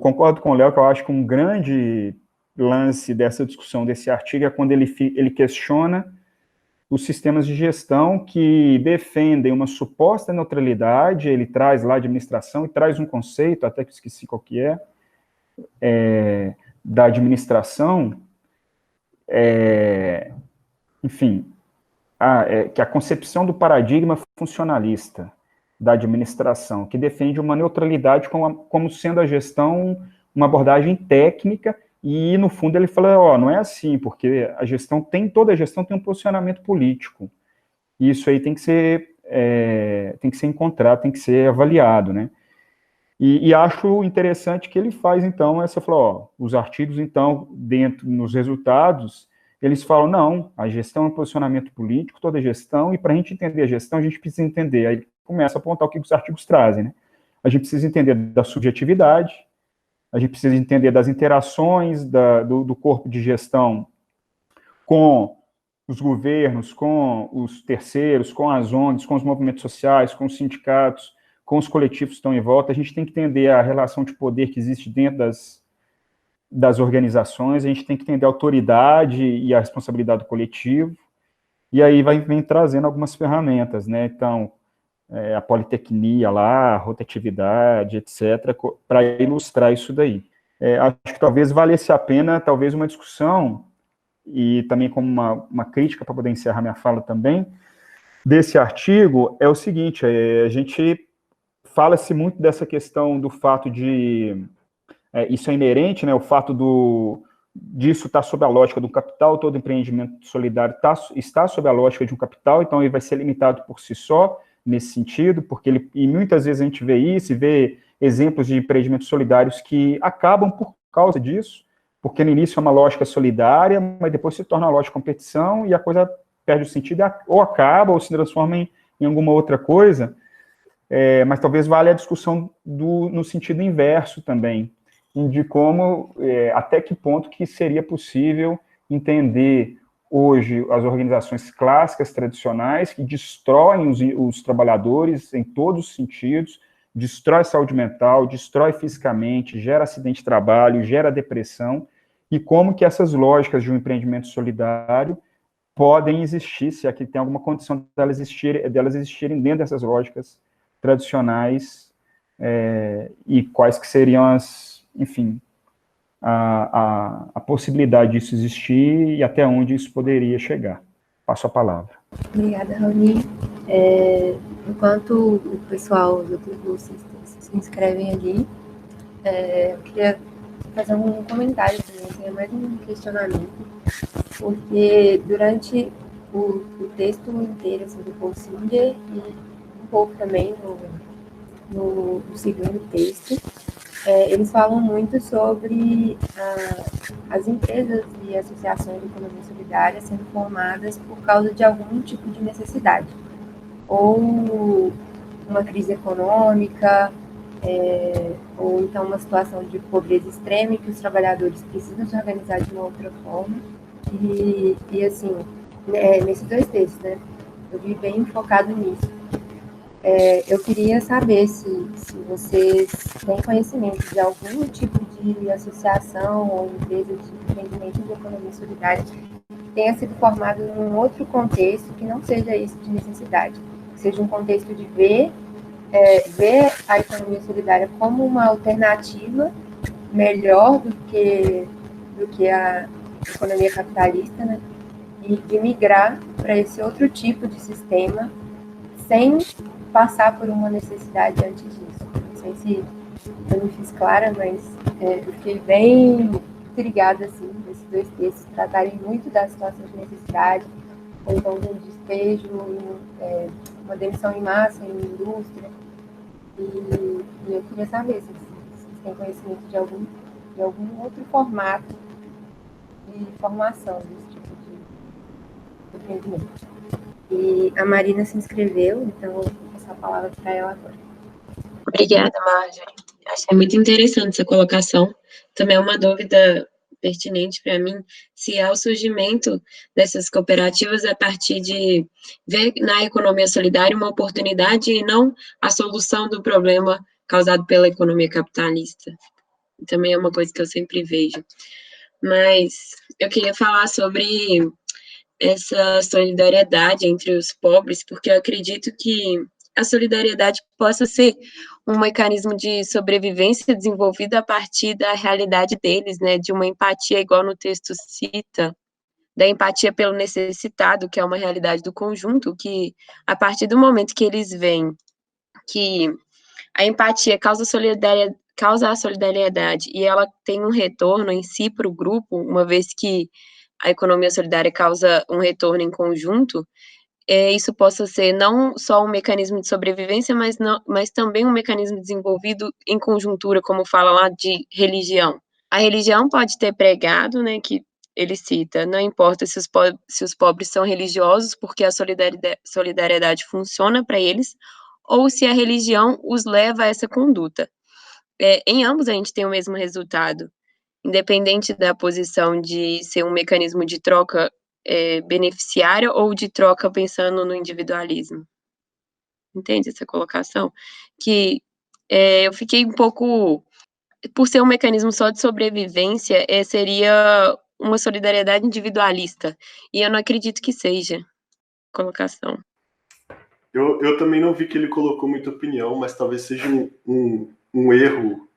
Concordo com o Léo, que eu acho que um grande lance dessa discussão, desse artigo, é quando ele questiona os sistemas de gestão que defendem uma suposta neutralidade, ele traz lá a administração e traz um conceito, até que eu esqueci qual que da administração, enfim, que a concepção do paradigma funcionalista da administração, que defende uma neutralidade como sendo a gestão uma abordagem técnica, e no fundo ele fala, não é assim, porque toda a gestão tem um posicionamento político, e isso aí tem que ser encontrado, tem que ser avaliado, né? E acho interessante que ele faz, então, os artigos, então, nos resultados, eles falam, não, a gestão é um posicionamento político, toda gestão, e para a gente entender a gestão, a gente precisa entender, aí ele começa a apontar o que os artigos trazem, né? A gente precisa entender da subjetividade, a gente precisa entender das interações do corpo de gestão com os governos, com os terceiros, com as ONGs, com os movimentos sociais, com os sindicatos, com os coletivos que estão em volta. A gente tem que entender a relação de poder que existe dentro das organizações, a gente tem que entender a autoridade e a responsabilidade do coletivo, e aí vem trazendo algumas ferramentas, né? Então, a politecnia lá, a rotatividade, etc., para ilustrar isso daí. Acho que talvez valesse a pena, talvez, uma discussão, e também como uma crítica, para poder encerrar minha fala também, desse artigo, é o seguinte, a gente fala-se muito dessa questão do fato de... isso é inerente, né, o fato disso estar sob a lógica do capital, todo empreendimento solidário está sob a lógica de um capital, então ele vai ser limitado por si só, nesse sentido, porque e muitas vezes a gente vê isso, e vê exemplos de empreendimentos solidários que acabam por causa disso, porque no início é uma lógica solidária, mas depois se torna uma lógica de competição, e a coisa perde o sentido, ou acaba, ou se transforma em alguma outra coisa, mas talvez valha a discussão no sentido inverso também, de como, até que ponto que seria possível entender hoje as organizações clássicas, tradicionais, que destroem os trabalhadores em todos os sentidos, destrói a saúde mental, destrói fisicamente, gera acidente de trabalho, gera depressão, e como que essas lógicas de um empreendimento solidário podem existir, se aqui tem alguma condição delas existirem dentro dessas lógicas tradicionais, e quais que seriam enfim, a possibilidade disso existir e até onde isso poderia chegar. Passo a palavra. Obrigada, Raoni. Enquanto o pessoal, os outros bolsistas se inscrevem ali, eu queria fazer um comentário também, mais um questionamento, porque durante o texto inteiro sobre o Paul Singer, e um pouco também no segundo texto, eles falam muito sobre as empresas e associações de economia solidária sendo formadas por causa de algum tipo de necessidade, ou uma crise econômica, ou então uma situação de pobreza extrema em que os trabalhadores precisam se organizar de uma outra forma. E assim, nesses dois textos, né, eu vi bem focado nisso. Eu queria saber se vocês têm conhecimento de algum tipo de associação ou empresa de empreendimento de economia solidária que tenha sido formado num outro contexto que não seja isso de necessidade, que seja um contexto de ver a economia solidária como uma alternativa melhor do que a economia capitalista, né? E de migrar para esse outro tipo de sistema sem passar por uma necessidade antes disso. Não sei se eu me fiz clara, mas eu fiquei bem intrigada assim, nesses dois textos tratarem muito da situação de necessidade, ou então de um despejo, uma demissão em massa em indústria. E eu queria saber se vocês têm conhecimento de algum outro formato de formação desse tipo de empreendimento. E a Marina se inscreveu, então eu vou passar a palavra para ela agora. Obrigada, Marjorie. Achei muito interessante essa colocação. Também é uma dúvida pertinente para mim, se há o surgimento dessas cooperativas a partir de ver na economia solidária uma oportunidade e não a solução do problema causado pela economia capitalista. Também é uma coisa que eu sempre vejo. Mas eu queria falar sobre essa solidariedade entre os pobres, porque eu acredito que a solidariedade possa ser um mecanismo de sobrevivência desenvolvido a partir da realidade deles, né, de uma empatia, igual no texto cita, da empatia pelo necessitado, que é uma realidade do conjunto, que a partir do momento que eles veem que a empatia causa a solidariedade e ela tem um retorno em si para o grupo, uma vez que a economia solidária causa um retorno em conjunto, isso possa ser não só um mecanismo de sobrevivência, mas também um mecanismo desenvolvido em conjuntura, como fala lá de religião. A religião pode ter pregado, né, que ele cita, não importa se os pobres são religiosos, porque a solidariedade funciona para eles, ou se a religião os leva a essa conduta. Em ambos a gente tem o mesmo resultado, independente da posição de ser um mecanismo de troca beneficiária ou de troca pensando no individualismo. Entende essa colocação? Que eu fiquei um pouco... Por ser um mecanismo só de sobrevivência, seria uma solidariedade individualista. E eu não acredito que seja colocação. Eu também não vi que ele colocou muita opinião, mas talvez seja um erro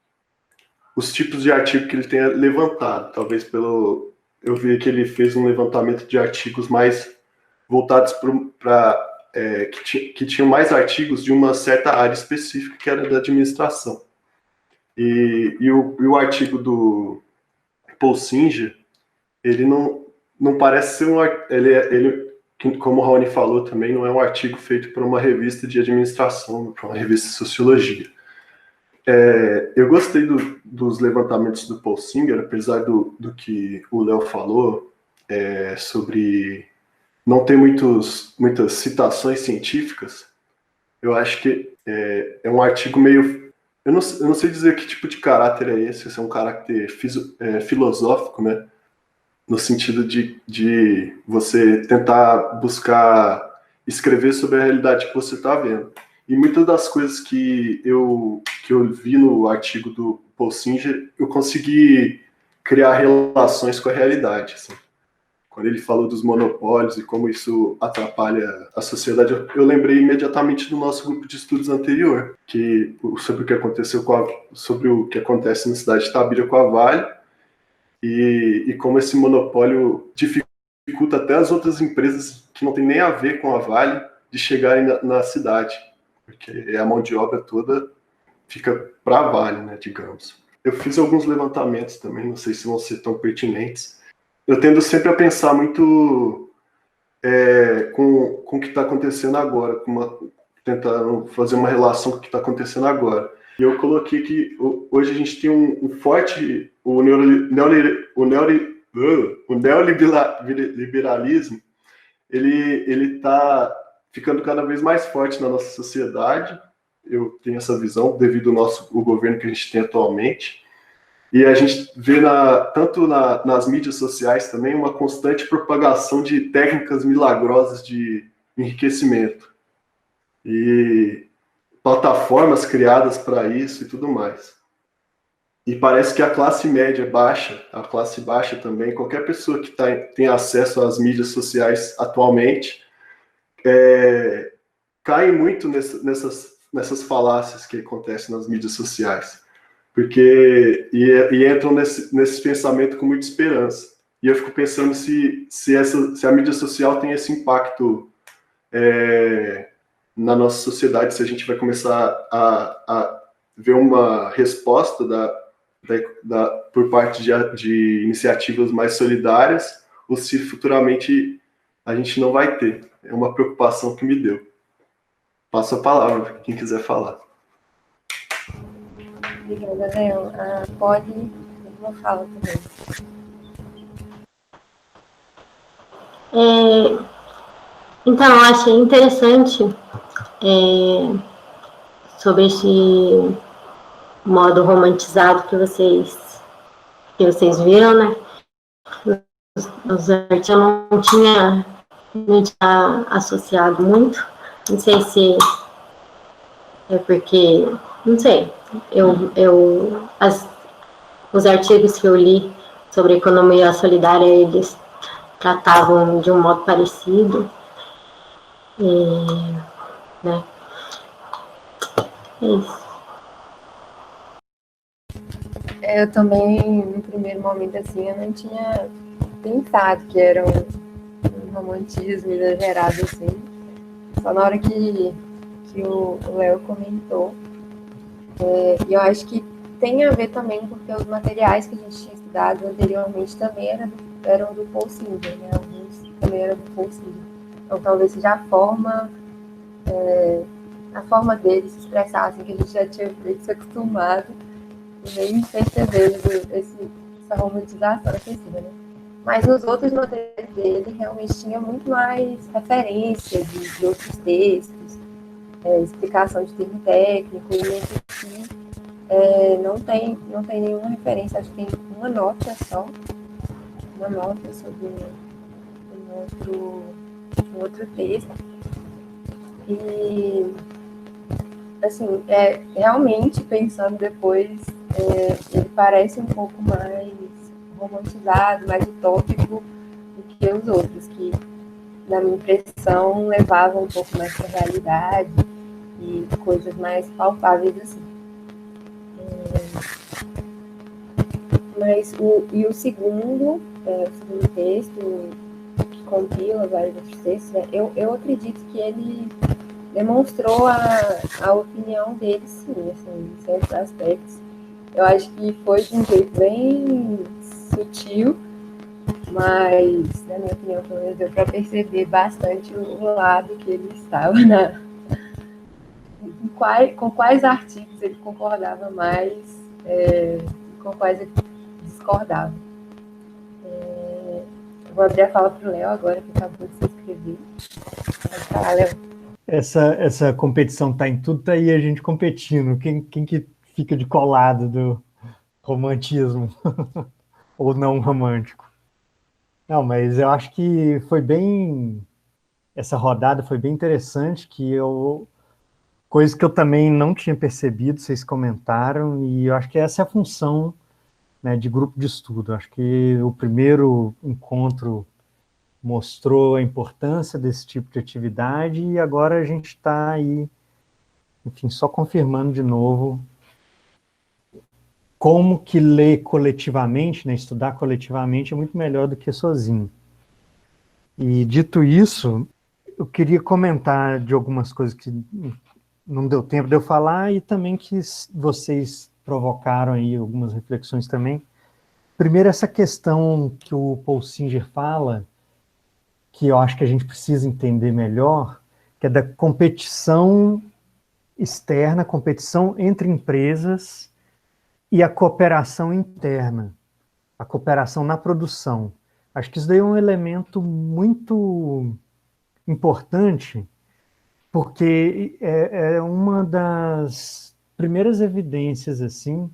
os tipos de artigo que ele tenha levantado. Talvez eu vi que ele fez um levantamento de artigos mais voltados para que tinham mais artigos de uma certa área específica, que era da administração. E o artigo do Paul Singer, ele não parece ser ele como o Raoni falou também, não é um artigo feito por uma revista de administração, por uma revista de sociologia. Eu gostei dos levantamentos do Paul Singer, apesar do que o Léo falou sobre não ter muitas citações científicas. Eu acho que é um artigo meio... Eu não sei dizer que tipo de caráter é esse, se é um caráter filosófico, né? No sentido de você tentar buscar escrever sobre a realidade que você está vendo. E muitas das coisas que eu vi no artigo do Paul Singer, eu consegui criar relações com a realidade. Assim. Quando ele falou dos monopólios e como isso atrapalha a sociedade, eu lembrei imediatamente do nosso grupo de estudos anterior, sobre o que aconteceu sobre o que acontece na cidade de Itabira com a Vale, e como esse monopólio dificulta até as outras empresas que não tem nem a ver com a Vale de chegarem na cidade, porque a mão de obra toda fica para a Vale, né, digamos. Eu fiz alguns levantamentos também, não sei se vão ser tão pertinentes. Eu tendo sempre a pensar muito com o que está acontecendo agora, tentando fazer uma relação com o que está acontecendo agora. E eu coloquei que hoje a gente tem um forte, o neoliberalismo, ele está ficando cada vez mais forte na nossa sociedade. Eu tenho essa visão devido ao o governo que a gente tem atualmente. E a gente vê tanto nas mídias sociais também uma constante propagação de técnicas milagrosas de enriquecimento e plataformas criadas para isso e tudo mais. E parece que a classe média baixa, a classe baixa também, qualquer pessoa que tem acesso às mídias sociais atualmente, cai muito nessas falácias que acontecem nas mídias sociais. Porque entram nesse pensamento com muita esperança. E eu fico pensando se a mídia social tem esse impacto na nossa sociedade, se a gente vai começar a ver uma resposta por parte de iniciativas mais solidárias, ou se futuramente a gente não vai ter. É uma preocupação que me deu. Passo a palavra para quem quiser falar. Obrigada, Léo. A Polly, uma fala também. Então, eu achei interessante sobre esse modo romantizado que vocês viram, né? Os artes eu não tinha associado muito. Não sei se é porque, não sei. Os artigos que eu li sobre economia solidária, eles tratavam de um modo parecido. Né? É isso. Eu também, no primeiro momento, assim, eu não tinha pensado que era um romantismo exagerado, assim. Só na hora que o Léo comentou. E eu acho que tem a ver também porque os materiais que a gente tinha estudado anteriormente também eram do Paul Singer, né? Alguns também eram do Paul Singer. Então, talvez seja a forma dele se expressar, assim, que a gente já tinha feito se acostumado e nem percebendo essa romantização excessiva, né? Mas nos outros materiais dele realmente tinha muito mais referências de outros textos, explicação de termo técnico, e esse aqui não tem nenhuma referência, acho que tem uma nota só, sobre um outro texto. E, assim, realmente, pensando depois, ele parece um pouco mais romantizado, mais utópico do que os outros, que, na minha impressão, levavam um pouco mais para a realidade e coisas mais palpáveis, assim. Mas o segundo texto, que compila vários outros textos, né, eu acredito que ele demonstrou a opinião dele, sim, assim, em certos aspectos. Eu acho que foi de um jeito bem sutil, mas, na minha opinião, pelo menos deu para perceber bastante o lado que ele estava com quais artigos ele concordava mais, com quais ele discordava. Vou abrir a fala para o Léo agora, que acabou de se inscrever. Pode falar, Léo. Essa competição tá em tudo, tá aí a gente competindo. Quem que fica de colado do romantismo ou não romântico? Não, mas eu acho que essa rodada foi bem interessante, coisa que eu também não tinha percebido, vocês comentaram, e eu acho que essa é a função, né, de grupo de estudo. Eu acho que o primeiro encontro mostrou a importância desse tipo de atividade e agora a gente está aí, enfim, só confirmando de novo como que ler coletivamente, né, estudar coletivamente é muito melhor do que sozinho. E dito isso, eu queria comentar de algumas coisas que não deu tempo de eu falar e também que vocês provocaram aí algumas reflexões também. Primeiro, essa questão que o Paul Singer fala, que eu acho que a gente precisa entender melhor, que é da competição externa, competição entre empresas e a cooperação interna, a cooperação na produção. Acho que isso daí é um elemento muito importante, porque é uma das primeiras evidências, assim,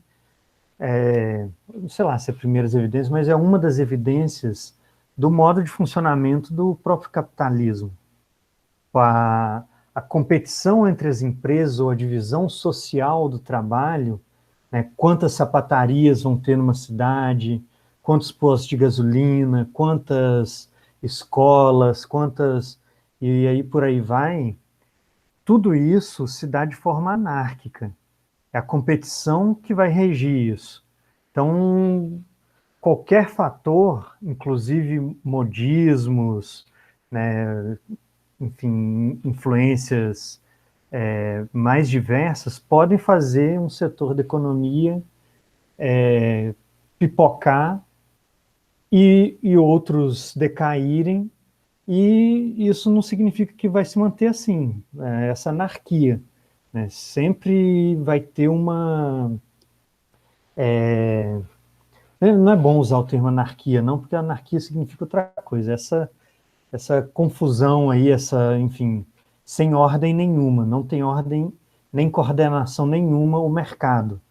não sei lá se é primeiras evidências, mas é uma das evidências do modo de funcionamento do próprio capitalismo. A competição entre as empresas ou a divisão social do trabalho, né, quantas sapatarias vão ter numa cidade, quantos postos de gasolina, quantas escolas, e aí por aí vai, tudo isso se dá de forma anárquica. É a competição que vai regir isso. Então, qualquer fator, inclusive modismos, né, enfim, influências mais diversas, podem fazer um setor da economia pipocar e outros decaírem, e isso não significa que vai se manter assim, essa anarquia, né? Sempre vai ter uma... não é bom usar o termo anarquia, não, porque anarquia significa outra coisa. Essa confusão aí, enfim, sem ordem nenhuma, não tem ordem nem coordenação nenhuma o mercado,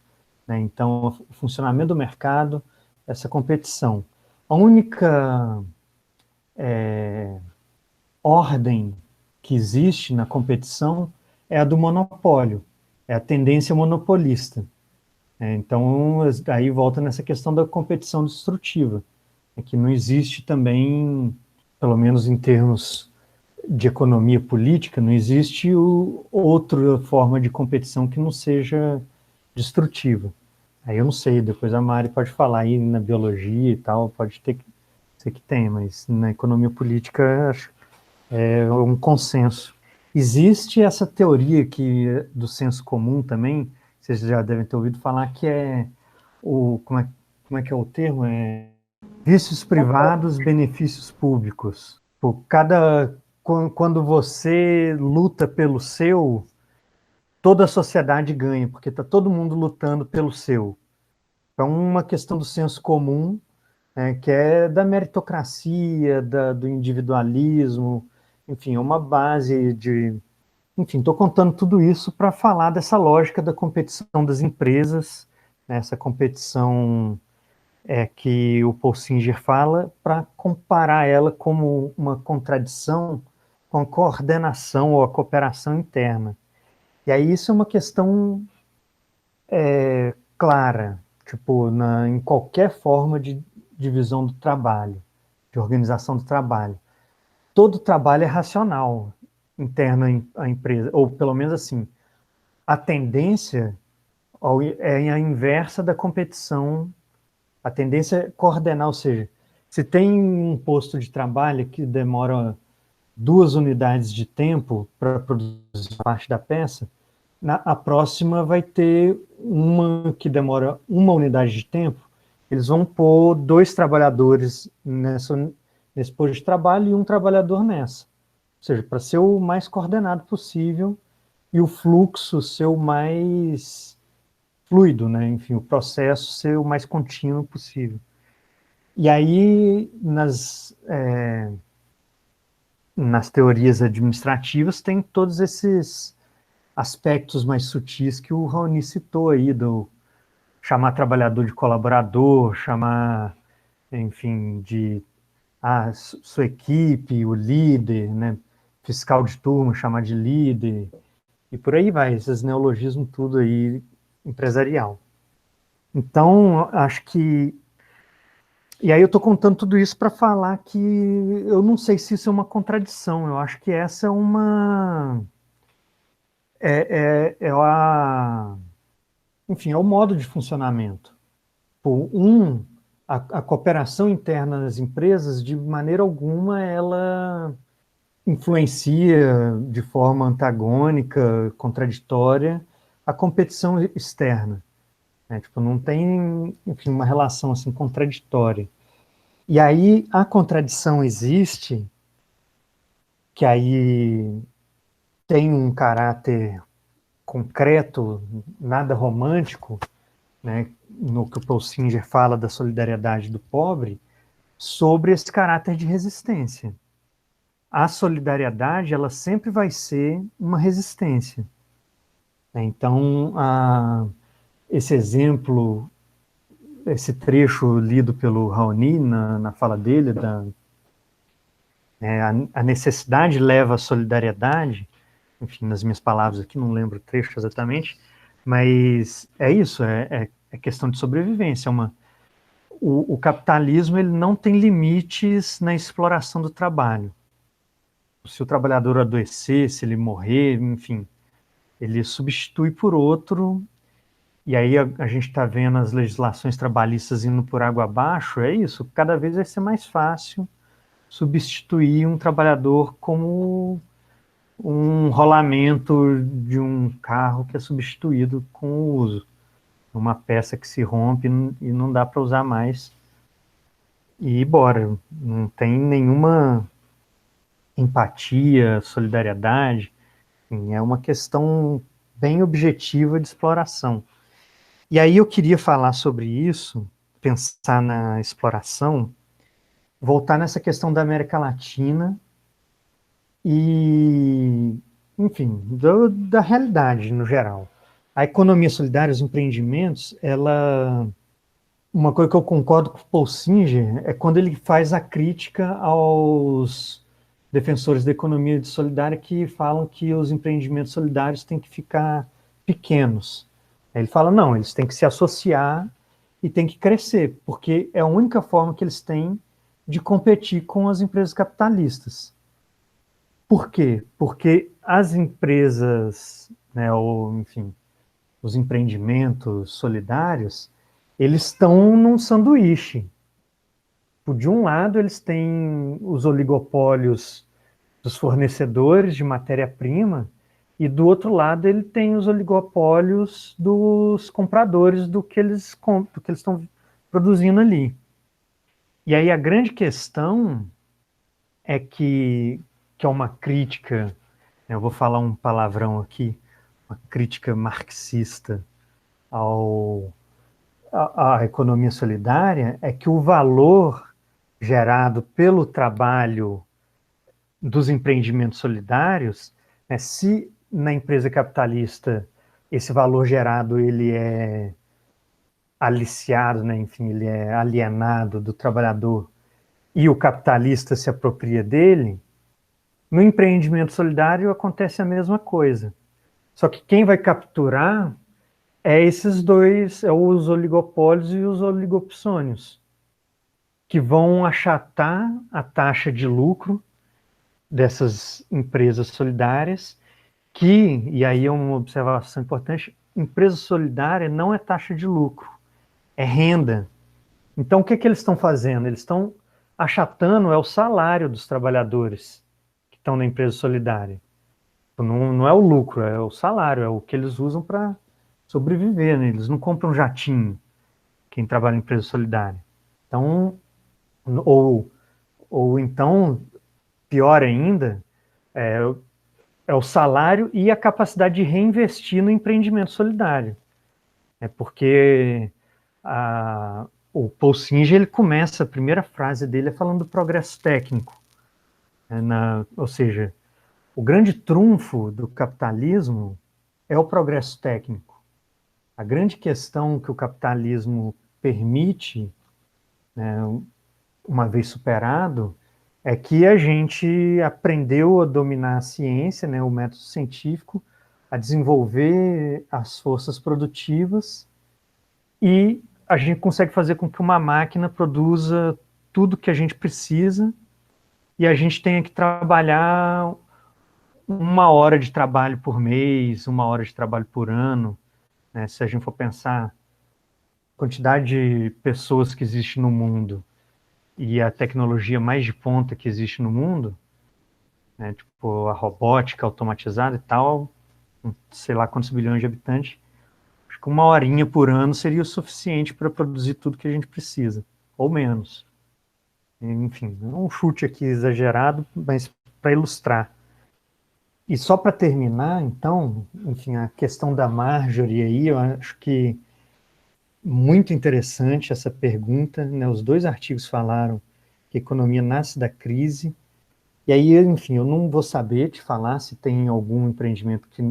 né? Então, o funcionamento do mercado, essa competição. A única ordem que existe na competição é a do monopólio, é a tendência monopolista. Então, aí volta nessa questão da competição destrutiva, que não existe também, pelo menos em termos de economia política, não existe outra forma de competição que não seja destrutiva. Aí eu não sei, depois a Mari pode falar aí na biologia e tal, pode ter que ser que tem, mas na economia política acho é um consenso. Existe essa teoria do senso comum também, vocês já devem ter ouvido falar, que é como é que é o termo? Vícios privados, benefícios públicos. Quando você luta pelo seu, toda a sociedade ganha, porque está todo mundo lutando pelo seu. Então, uma questão do senso comum, que é da meritocracia, do individualismo, enfim, é uma base de... Enfim, estou contando tudo isso para falar dessa lógica da competição das empresas, né, essa competição que o Paul Singer fala, para comparar ela como uma contradição com a coordenação ou a cooperação interna. E aí isso é uma questão clara, tipo, em qualquer forma de divisão do trabalho, de organização do trabalho. Todo trabalho é racional, interno à empresa, ou pelo menos assim, a tendência é a inversa da competição, a tendência é coordenar, ou seja, se tem um posto de trabalho que demora 2 unidades de tempo para produzir parte da peça, a próxima vai ter uma que demora 1 unidade de tempo, eles vão pôr 2 trabalhadores nesse posto de trabalho e 1 trabalhador nessa. Ou seja, para ser o mais coordenado possível e o fluxo ser o mais fluido, né? Enfim, o processo ser o mais contínuo possível. E aí, nas teorias administrativas, tem todos esses aspectos mais sutis que o Raoni citou aí, do chamar trabalhador de colaborador, chamar, enfim, de sua equipe, o líder, né? Fiscal de turma, chamar de líder, e por aí vai, esses neologismos tudo aí, empresarial. Então, acho que... E aí eu estou contando tudo isso para falar que eu não sei se isso é uma contradição, eu acho que essa é uma... Enfim, é o modo de funcionamento. A cooperação interna nas empresas, de maneira alguma, ela influencia de forma antagônica, contraditória, a competição externa. Tipo, não tem, enfim, uma relação assim contraditória. E aí a contradição existe, que aí tem um caráter concreto, nada romântico, né, no que o Paul Singer fala da solidariedade do pobre, sobre esse caráter de resistência. A solidariedade, ela sempre vai ser uma resistência. Então, esse exemplo, esse trecho lido pelo Raoni na fala dele, a necessidade leva à solidariedade, enfim, nas minhas palavras aqui, não lembro o trecho exatamente, mas é isso, é questão de sobrevivência. O capitalismo, ele não tem limites na exploração do trabalho. Se o trabalhador adoecer, se ele morrer, enfim, ele substitui por outro, e aí a gente está vendo as legislações trabalhistas indo por água abaixo, é isso, cada vez vai ser mais fácil substituir um trabalhador como um rolamento de um carro que é substituído com o uso. Uma peça que se rompe e não dá para usar mais. E bora, não tem nenhuma empatia, solidariedade, enfim, é uma questão bem objetiva de exploração. E aí eu queria falar sobre isso, pensar na exploração, voltar nessa questão da América Latina e, enfim, da realidade no geral. A economia solidária, os empreendimentos, uma coisa que eu concordo com o Paul Singer é quando ele faz a crítica aos defensores da economia solidária que falam que os empreendimentos solidários têm que ficar pequenos. Ele fala, não, eles têm que se associar e têm que crescer, porque é a única forma que eles têm de competir com as empresas capitalistas. Por quê? Porque as empresas, né, ou, enfim, os empreendimentos solidários, eles estão num sanduíche. De um lado, eles têm os oligopólios dos fornecedores de matéria-prima, e do outro lado ele tem os oligopólios dos compradores do que eles estão produzindo ali. E aí a grande questão é que é uma crítica, eu vou falar um palavrão aqui, uma crítica marxista à economia solidária, é que o valor gerado pelo trabalho dos empreendimentos solidários, né, se na empresa capitalista esse valor gerado ele é aliciado, né, enfim, ele é alienado do trabalhador e o capitalista se apropria dele, no empreendimento solidário acontece a mesma coisa. Só que quem vai capturar é esses dois, é os oligopólios e os oligopsônios, que vão achatar a taxa de lucro dessas empresas solidárias, e aí é uma observação importante, empresa solidária não é taxa de lucro, é renda. Então o que eles estão fazendo? Eles estão achatando o salário dos trabalhadores que estão na empresa solidária. Não é o lucro, é o salário, é o que eles usam para sobreviver, né? Eles não compram jatinho, quem trabalha em empresa solidária. Então, ou então, pior ainda, é o salário e a capacidade de reinvestir no empreendimento solidário. É porque o Paul Singer, ele começa, a primeira frase dele é falando do progresso técnico. Ou seja, o grande trunfo do capitalismo é o progresso técnico. A grande questão que o capitalismo permite, né, uma vez superado, é que a gente aprendeu a dominar a ciência, né, o método científico, a desenvolver as forças produtivas e a gente consegue fazer com que uma máquina produza tudo que a gente precisa e a gente tenha que trabalhar 1 hora de trabalho por mês, 1 hora de trabalho por ano, né? Se a gente for pensar a quantidade de pessoas que existe no mundo e a tecnologia mais de ponta que existe no mundo, né, tipo a robótica automatizada e tal, sei lá quantos bilhões de habitantes, acho que 1 horinha por ano seria o suficiente para produzir tudo que a gente precisa, ou menos. Enfim, é um chute aqui exagerado, mas para ilustrar. E só para terminar, então, enfim, a questão da Marjorie aí, eu acho que muito interessante essa pergunta, né? Os dois artigos falaram que a economia nasce da crise, e aí, enfim, eu não vou saber te falar se tem algum empreendimento que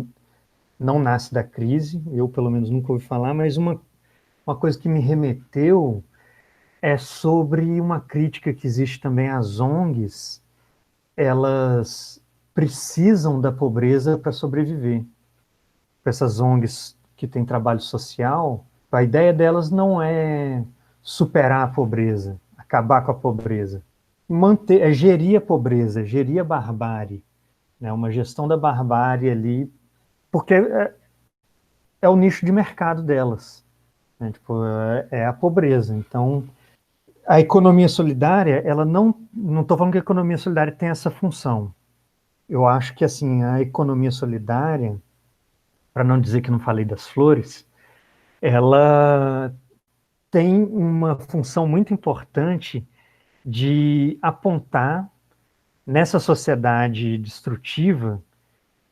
não nasce da crise, eu pelo menos nunca ouvi falar, mas uma coisa que me remeteu é sobre uma crítica que existe também às ONGs. Elas precisam da pobreza para sobreviver. Essas ONGs que têm trabalho social, a ideia delas não é superar a pobreza, acabar com a pobreza. É gerir a pobreza, gerir a barbárie, né? Uma gestão da barbárie ali, porque é o nicho de mercado delas, né? Tipo, é a pobreza. Então, a economia solidária, ela não estou falando que a economia solidária tem essa função. Eu acho que assim a economia solidária, para não dizer que não falei das flores, ela tem uma função muito importante de apontar nessa sociedade destrutiva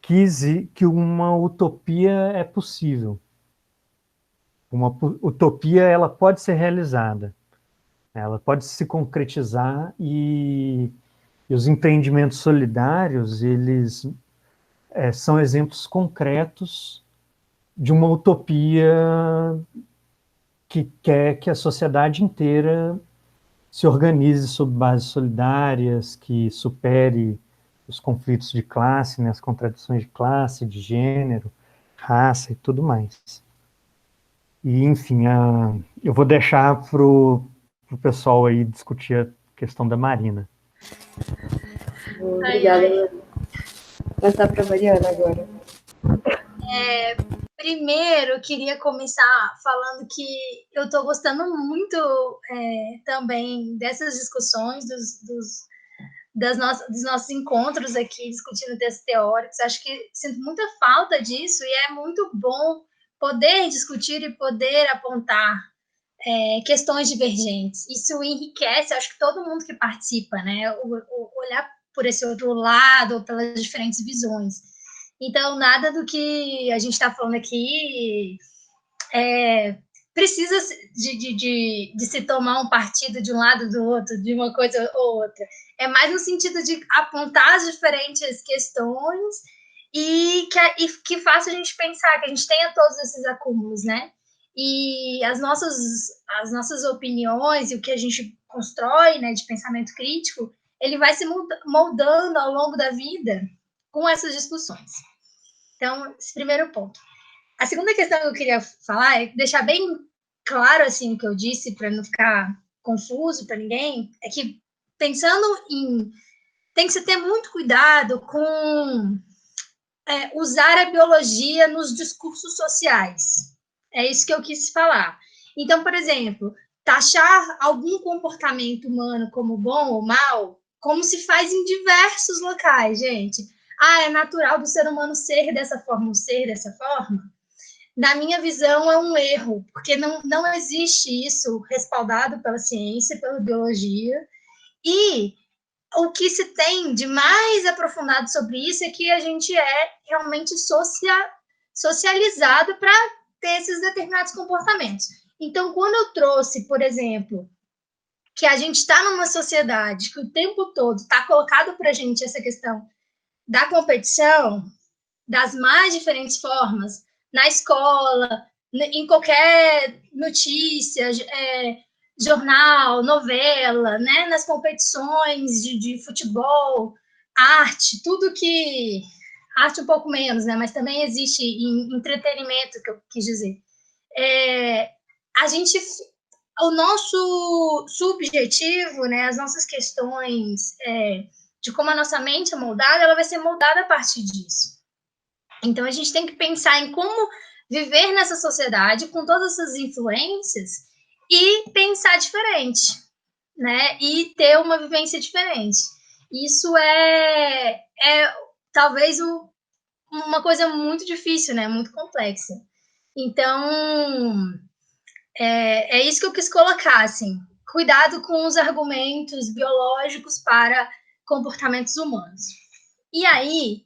que uma utopia é possível. Uma utopia ela pode ser realizada, ela pode se concretizar e os empreendimentos solidários eles são exemplos concretos de uma utopia que quer que a sociedade inteira se organize sob bases solidárias, que supere os conflitos de classe, né, as contradições de classe, de gênero, raça e tudo mais. E, enfim, eu vou deixar para o pessoal aí discutir a questão da Marina. Obrigada. Vou passar para a Mariana agora. Primeiro, eu queria começar falando que eu estou gostando muito também dessas discussões, dos nossos encontros aqui, discutindo textos teóricos. Acho que sinto muita falta disso e é muito bom poder discutir e poder apontar questões divergentes. Isso enriquece, acho que todo mundo que participa, né? Olhar por esse outro lado, pelas diferentes visões. Então, nada do que a gente está falando aqui precisa de se tomar um partido de um lado ou do outro, de uma coisa ou outra. É mais no sentido de apontar as diferentes questões e que faça a gente pensar, que a gente tenha todos esses acúmulos, né? E as nossas opiniões e o que a gente constrói, né, de pensamento crítico, ele vai se moldando ao longo da vida com essas discussões. Então, esse primeiro ponto. A segunda questão que eu queria falar é deixar bem claro assim o que eu disse para não ficar confuso para ninguém, é que pensando tem que se ter muito cuidado com usar a biologia nos discursos sociais. É isso que eu quis falar. Então, por exemplo, taxar algum comportamento humano como bom ou mal, como se faz em diversos locais, gente. É natural do ser humano ser dessa forma ou ser dessa forma? Na minha visão, é um erro, porque não existe isso respaldado pela ciência, pela biologia, e o que se tem de mais aprofundado sobre isso é que a gente é realmente socializado para ter esses determinados comportamentos. Então, quando eu trouxe, por exemplo, que a gente está numa sociedade que o tempo todo está colocado para a gente essa questão da competição, das mais diferentes formas, na escola, em qualquer notícia, jornal, novela, né, nas competições de futebol, arte, tudo que... Arte um pouco menos, né, mas também existe em entretenimento, que eu quis dizer. O nosso subjetivo, né, as nossas questões de como a nossa mente é moldada, ela vai ser moldada a partir disso. Então, a gente tem que pensar em como viver nessa sociedade com todas essas influências e pensar diferente, né? E ter uma vivência diferente. Isso é talvez uma coisa muito difícil, né? Muito complexa. Então, é isso que eu quis colocar, assim. Cuidado com os argumentos biológicos para comportamentos humanos. E aí,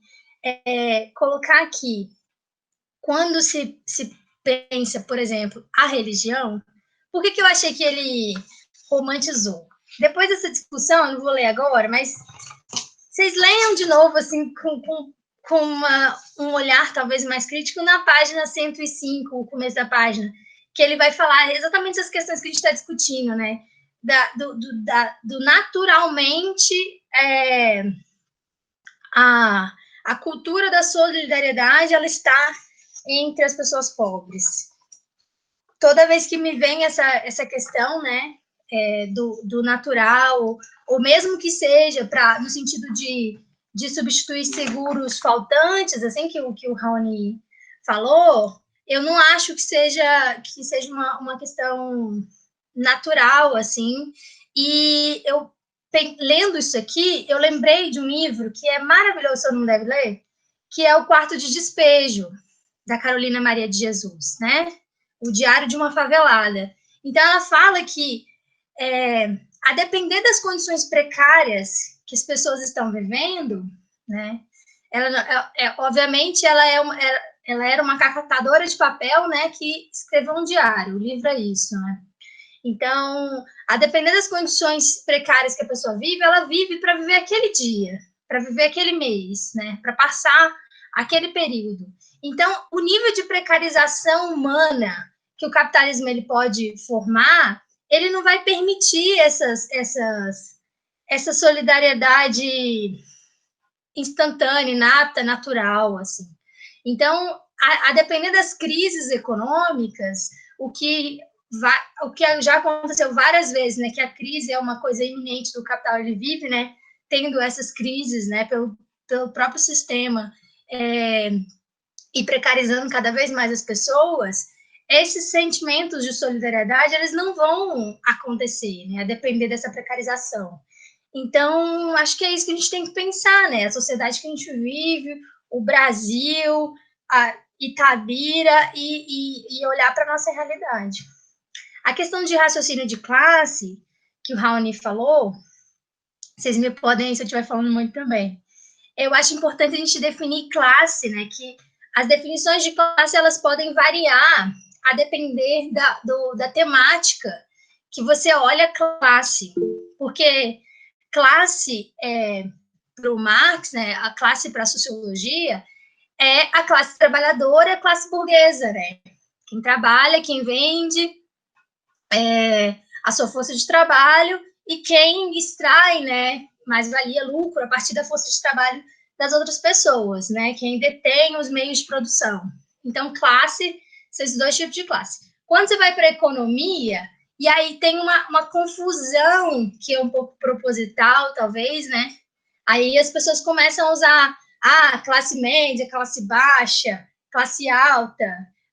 colocar aqui, quando se pensa, por exemplo, a religião, por que eu achei que ele romantizou? Depois dessa discussão, eu não vou ler agora, mas vocês leiam de novo, assim, com um olhar talvez mais crítico na página 105, o começo da página, que ele vai falar exatamente as questões que a gente está discutindo, né? Do naturalmente a cultura da solidariedade, ela está entre as pessoas pobres. Toda vez que me vem essa questão, né, do natural, ou mesmo que seja no sentido de substituir seguros faltantes, assim, que o Raoni falou, eu não acho que seja uma questão natural, assim, e eu, lendo isso aqui, eu lembrei de um livro que é maravilhoso, você não deve ler, que é O Quarto de Despejo, da Carolina Maria de Jesus, né? O Diário de uma Favelada. Então, ela fala que, a depender das condições precárias que as pessoas estão vivendo, né? Obviamente, ela era uma catadora de papel, né? Que escreveu um diário. O livro é isso, né? Então, a depender das condições precárias que a pessoa vive, ela vive para viver aquele dia, para viver aquele mês, né? Para passar aquele período. Então, o nível de precarização humana que o capitalismo ele pode formar, ele não vai permitir essa solidariedade instantânea, inata, natural, assim. Então, a depender das crises econômicas, o que já aconteceu várias vezes, né, que a crise é uma coisa iminente do capital, ele vive, né, tendo essas crises, né, pelo próprio sistema, e precarizando cada vez mais as pessoas, esses sentimentos de solidariedade, eles não vão acontecer, né, a depender dessa precarização. Então, acho que é isso que a gente tem que pensar, né, a sociedade que a gente vive, o Brasil, a Itabira, e olhar para a nossa realidade. A questão de raciocínio de classe, que o Raoni falou, vocês me podem, se eu estiver falando muito também, eu acho importante a gente definir classe, né, que as definições de classe, elas podem variar a depender da temática que você olha classe, porque classe, para o Marx, né, a classe para a sociologia, é a classe trabalhadora, a classe burguesa, né, quem trabalha, quem vende a sua força de trabalho e quem extrai, né, mais-valia, lucro, a partir da força de trabalho das outras pessoas, né, quem detém os meios de produção. Então, classe, são esses dois tipos de classe. Quando você vai para a economia, e aí tem uma confusão, que é um pouco proposital, talvez, né, aí as pessoas começam a usar classe média, classe baixa, classe alta,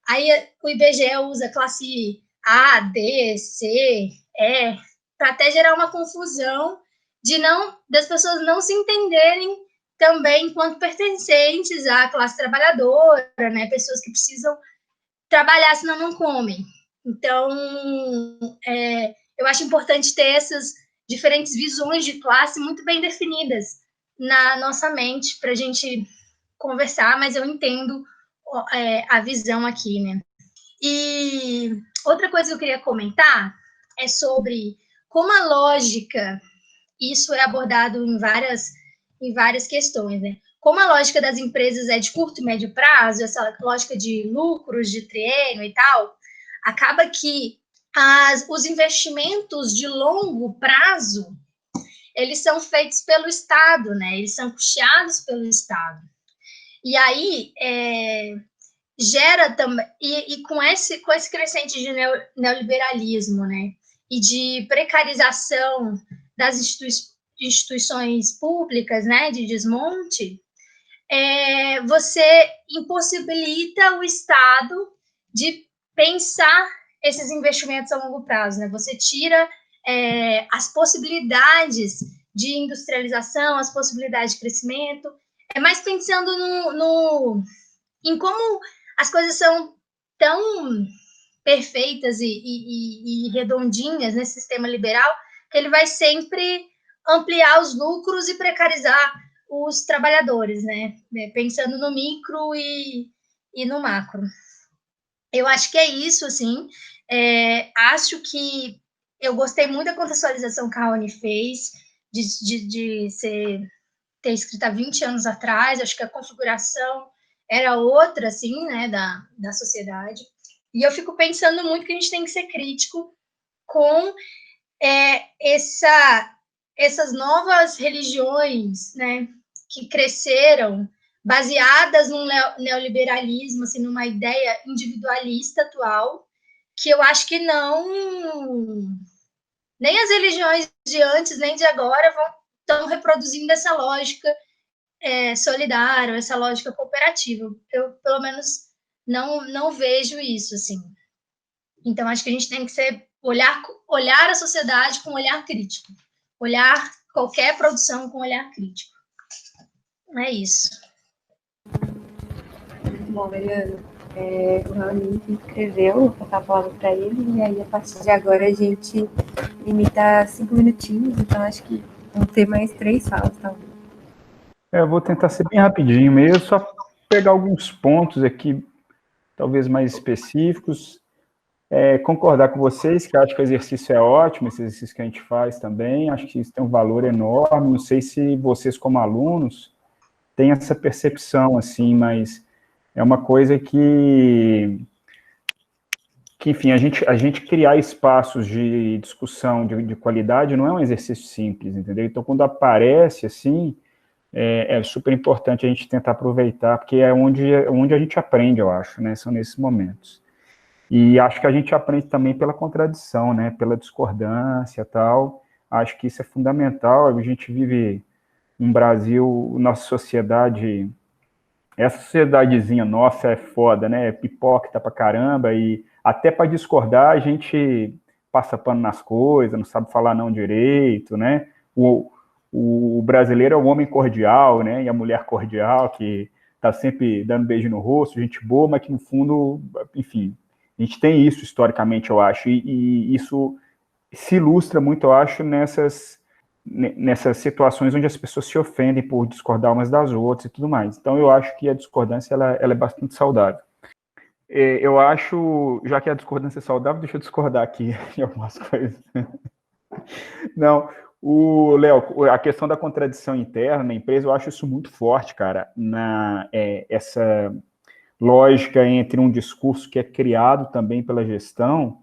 aí o IBGE usa classe A, D, C, E, para até gerar uma confusão das pessoas não se entenderem também enquanto pertencentes à classe trabalhadora, né? Pessoas que precisam trabalhar, senão não comem. Então, eu acho importante ter essas diferentes visões de classe muito bem definidas na nossa mente para a gente conversar, mas eu entendo a visão aqui, né? E outra coisa que eu queria comentar é sobre como a lógica, isso é abordado em várias questões, né? Como a lógica das empresas é de curto e médio prazo, essa lógica de lucros, de triênio e tal, acaba que os investimentos de longo prazo, eles são feitos pelo Estado, né? Eles são custeados pelo Estado. E aí, gera também, e com esse crescente de neoliberalismo, né, e de precarização das instituições públicas, né, de desmonte, você impossibilita o Estado de pensar esses investimentos a longo prazo, né, você tira as possibilidades de industrialização, as possibilidades de crescimento, mais pensando em como as coisas são tão perfeitas e redondinhas nesse sistema liberal que ele vai sempre ampliar os lucros e precarizar os trabalhadores, né? Pensando no micro e no macro. Eu acho que é isso, assim. Acho que eu gostei muito da contextualização que a Raoni fez, de ter escrito há 20 anos atrás. Acho que a configuração era outra, assim, né, da sociedade. E eu fico pensando muito que a gente tem que ser crítico com essas novas religiões, né, que cresceram baseadas num neoliberalismo, assim, numa ideia individualista atual, que eu acho que nem as religiões de antes nem de agora estão reproduzindo essa lógica solidária, essa lógica cooperativa. Eu, pelo menos, não vejo isso, assim. Então, acho que a gente tem que olhar a sociedade com um olhar crítico. Olhar qualquer produção com um olhar crítico. É isso. Muito bom, Mariana. O Raoni se inscreveu, vou passar a palavra para ele, e aí a partir de agora a gente limita a 5 minutinhos, então acho que vão ter mais 3 falas, talvez. Eu vou tentar ser bem rapidinho mesmo, só pegar alguns pontos aqui, talvez mais específicos. Concordar com vocês, que acho que o exercício é ótimo, esse exercício que a gente faz também, acho que isso tem um valor enorme. Não sei se vocês, como alunos, têm essa percepção, assim, mas é uma coisa que enfim, a gente criar espaços de discussão de qualidade não é um exercício simples, entendeu? Então, quando aparece, assim, é super importante a gente tentar aproveitar, porque é onde a gente aprende, eu acho, né? São nesses momentos. E acho que a gente aprende também pela contradição, né? Pela discordância e tal. Acho que isso é fundamental. A gente vive um Brasil, nossa sociedade, essa sociedadezinha nossa é foda, né? É hipócrita pra caramba, e até para discordar a gente passa pano nas coisas, não sabe falar não direito, né? O brasileiro é o homem cordial, né? E a mulher cordial, que tá sempre dando beijo no rosto, gente boa, mas que no fundo, enfim, a gente tem isso historicamente, eu acho, e isso se ilustra muito, eu acho, nessas situações onde as pessoas se ofendem por discordar umas das outras e tudo mais. Então, eu acho que a discordância ela é bastante saudável. Eu acho, já que a discordância é saudável, deixa eu discordar aqui em algumas coisas. Não, Léo, a questão da contradição interna na empresa, eu acho isso muito forte, cara, essa lógica entre um discurso que é criado também pela gestão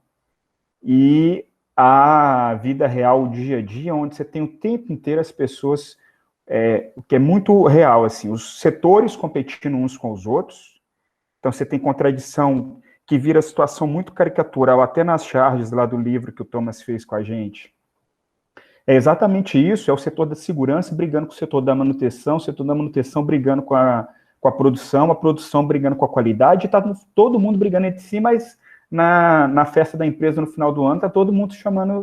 e a vida real, o dia a dia, onde você tem o tempo inteiro as pessoas, o que é muito real, assim, os setores competindo uns com os outros. Então, você tem contradição que vira situação muito caricatural, até nas charges lá do livro que o Thomas fez com a gente. É exatamente isso, é o setor da segurança brigando com o setor da manutenção, o setor da manutenção brigando com a produção brigando com a qualidade, está todo mundo brigando entre si, mas na festa da empresa no final do ano está todo mundo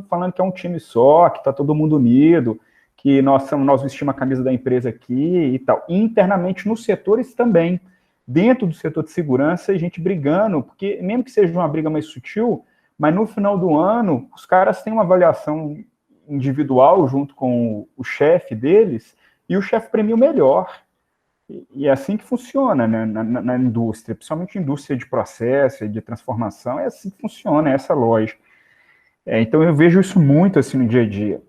falando que é um time só, que está todo mundo unido, que nós vestimos a camisa da empresa aqui e tal. E internamente nos setores também, dentro do setor de segurança, a gente brigando, porque mesmo que seja uma briga mais sutil, mas no final do ano, os caras têm uma avaliação individual junto com o chefe deles, e o chefe premia o melhor. E é assim que funciona, né, na indústria, principalmente indústria de processo, de transformação, é assim que funciona, é essa lógica. Então eu vejo isso muito assim no dia a dia.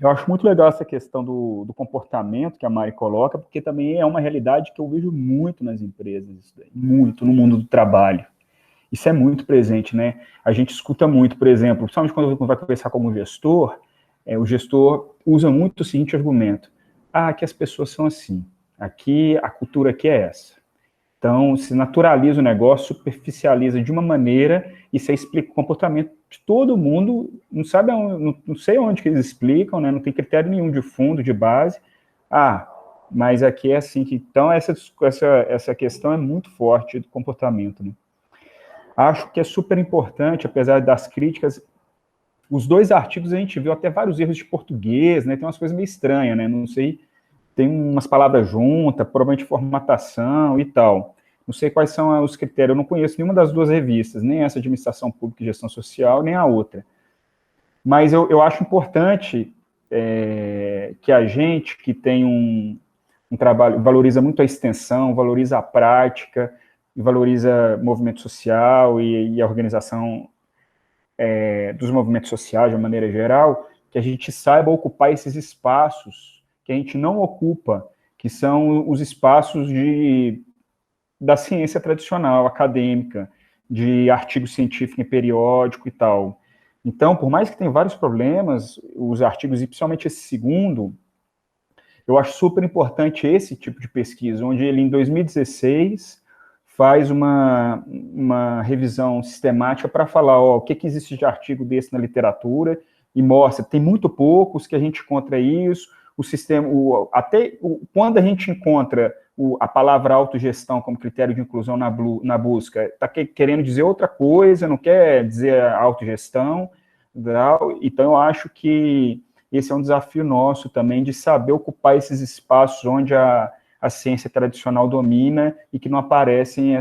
Eu acho muito legal essa questão do comportamento que a Mari coloca, porque também é uma realidade que eu vejo muito nas empresas, muito no mundo do trabalho. Isso é muito presente, né? A gente escuta muito, por exemplo, principalmente quando vai conversar com um gestor, o gestor usa muito o seguinte argumento: aqui as pessoas são assim, aqui a cultura aqui é essa. Então, se naturaliza o negócio, superficializa de uma maneira, e você explica o comportamento de todo mundo, não sei onde que eles explicam, né? Não tem critério nenhum de fundo, de base. Mas aqui é assim. Então, essa questão é muito forte do comportamento, né? Acho que é super importante, apesar das críticas, os 2 artigos a gente viu até vários erros de português, né? Tem umas coisas meio estranhas, né? Não sei, tem umas palavras juntas, provavelmente formatação e tal. Não sei quais são os critérios, eu não conheço nenhuma das 2 revistas, nem essa Administração Pública e Gestão Social, nem a outra. Mas eu acho importante que a gente, que tem um trabalho, valoriza muito a extensão, valoriza a prática, e valoriza movimento social e a organização dos movimentos sociais de uma maneira geral, que a gente saiba ocupar esses espaços que a gente não ocupa, que são os espaços da ciência tradicional, acadêmica, de artigo científico em periódico e tal. Então, por mais que tenha vários problemas, os artigos, e principalmente esse segundo, eu acho super importante esse tipo de pesquisa, onde ele, em 2016, faz uma revisão sistemática para falar o que existe de artigo desse na literatura, e mostra, tem muito poucos que a gente encontra isso, o sistema, quando a gente encontra a palavra autogestão como critério de inclusão na busca, está querendo dizer outra coisa, não quer dizer autogestão, então eu acho que esse é um desafio nosso também, de saber ocupar esses espaços onde a ciência tradicional domina e que não aparecem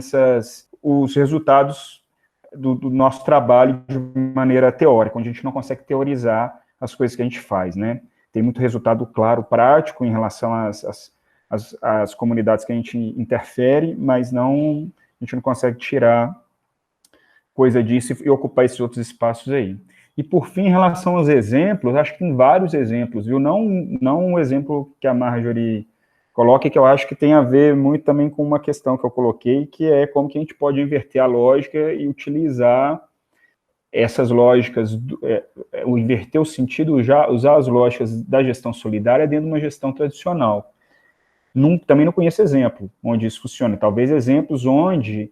os resultados do nosso trabalho de maneira teórica, onde a gente não consegue teorizar as coisas que a gente faz, né? Tem muito resultado claro, prático, em relação às comunidades que a gente interfere, mas a gente não consegue tirar coisa disso e ocupar esses outros espaços aí. E, por fim, em relação aos exemplos, acho que tem vários exemplos, viu? Não um exemplo que a Marjorie coloca, que eu acho que tem a ver muito também com uma questão que eu coloquei, que é como que a gente pode inverter a lógica e utilizar essas lógicas, inverter o sentido, usar as lógicas da gestão solidária dentro de uma gestão tradicional. Também não conheço exemplo onde isso funciona, talvez exemplos onde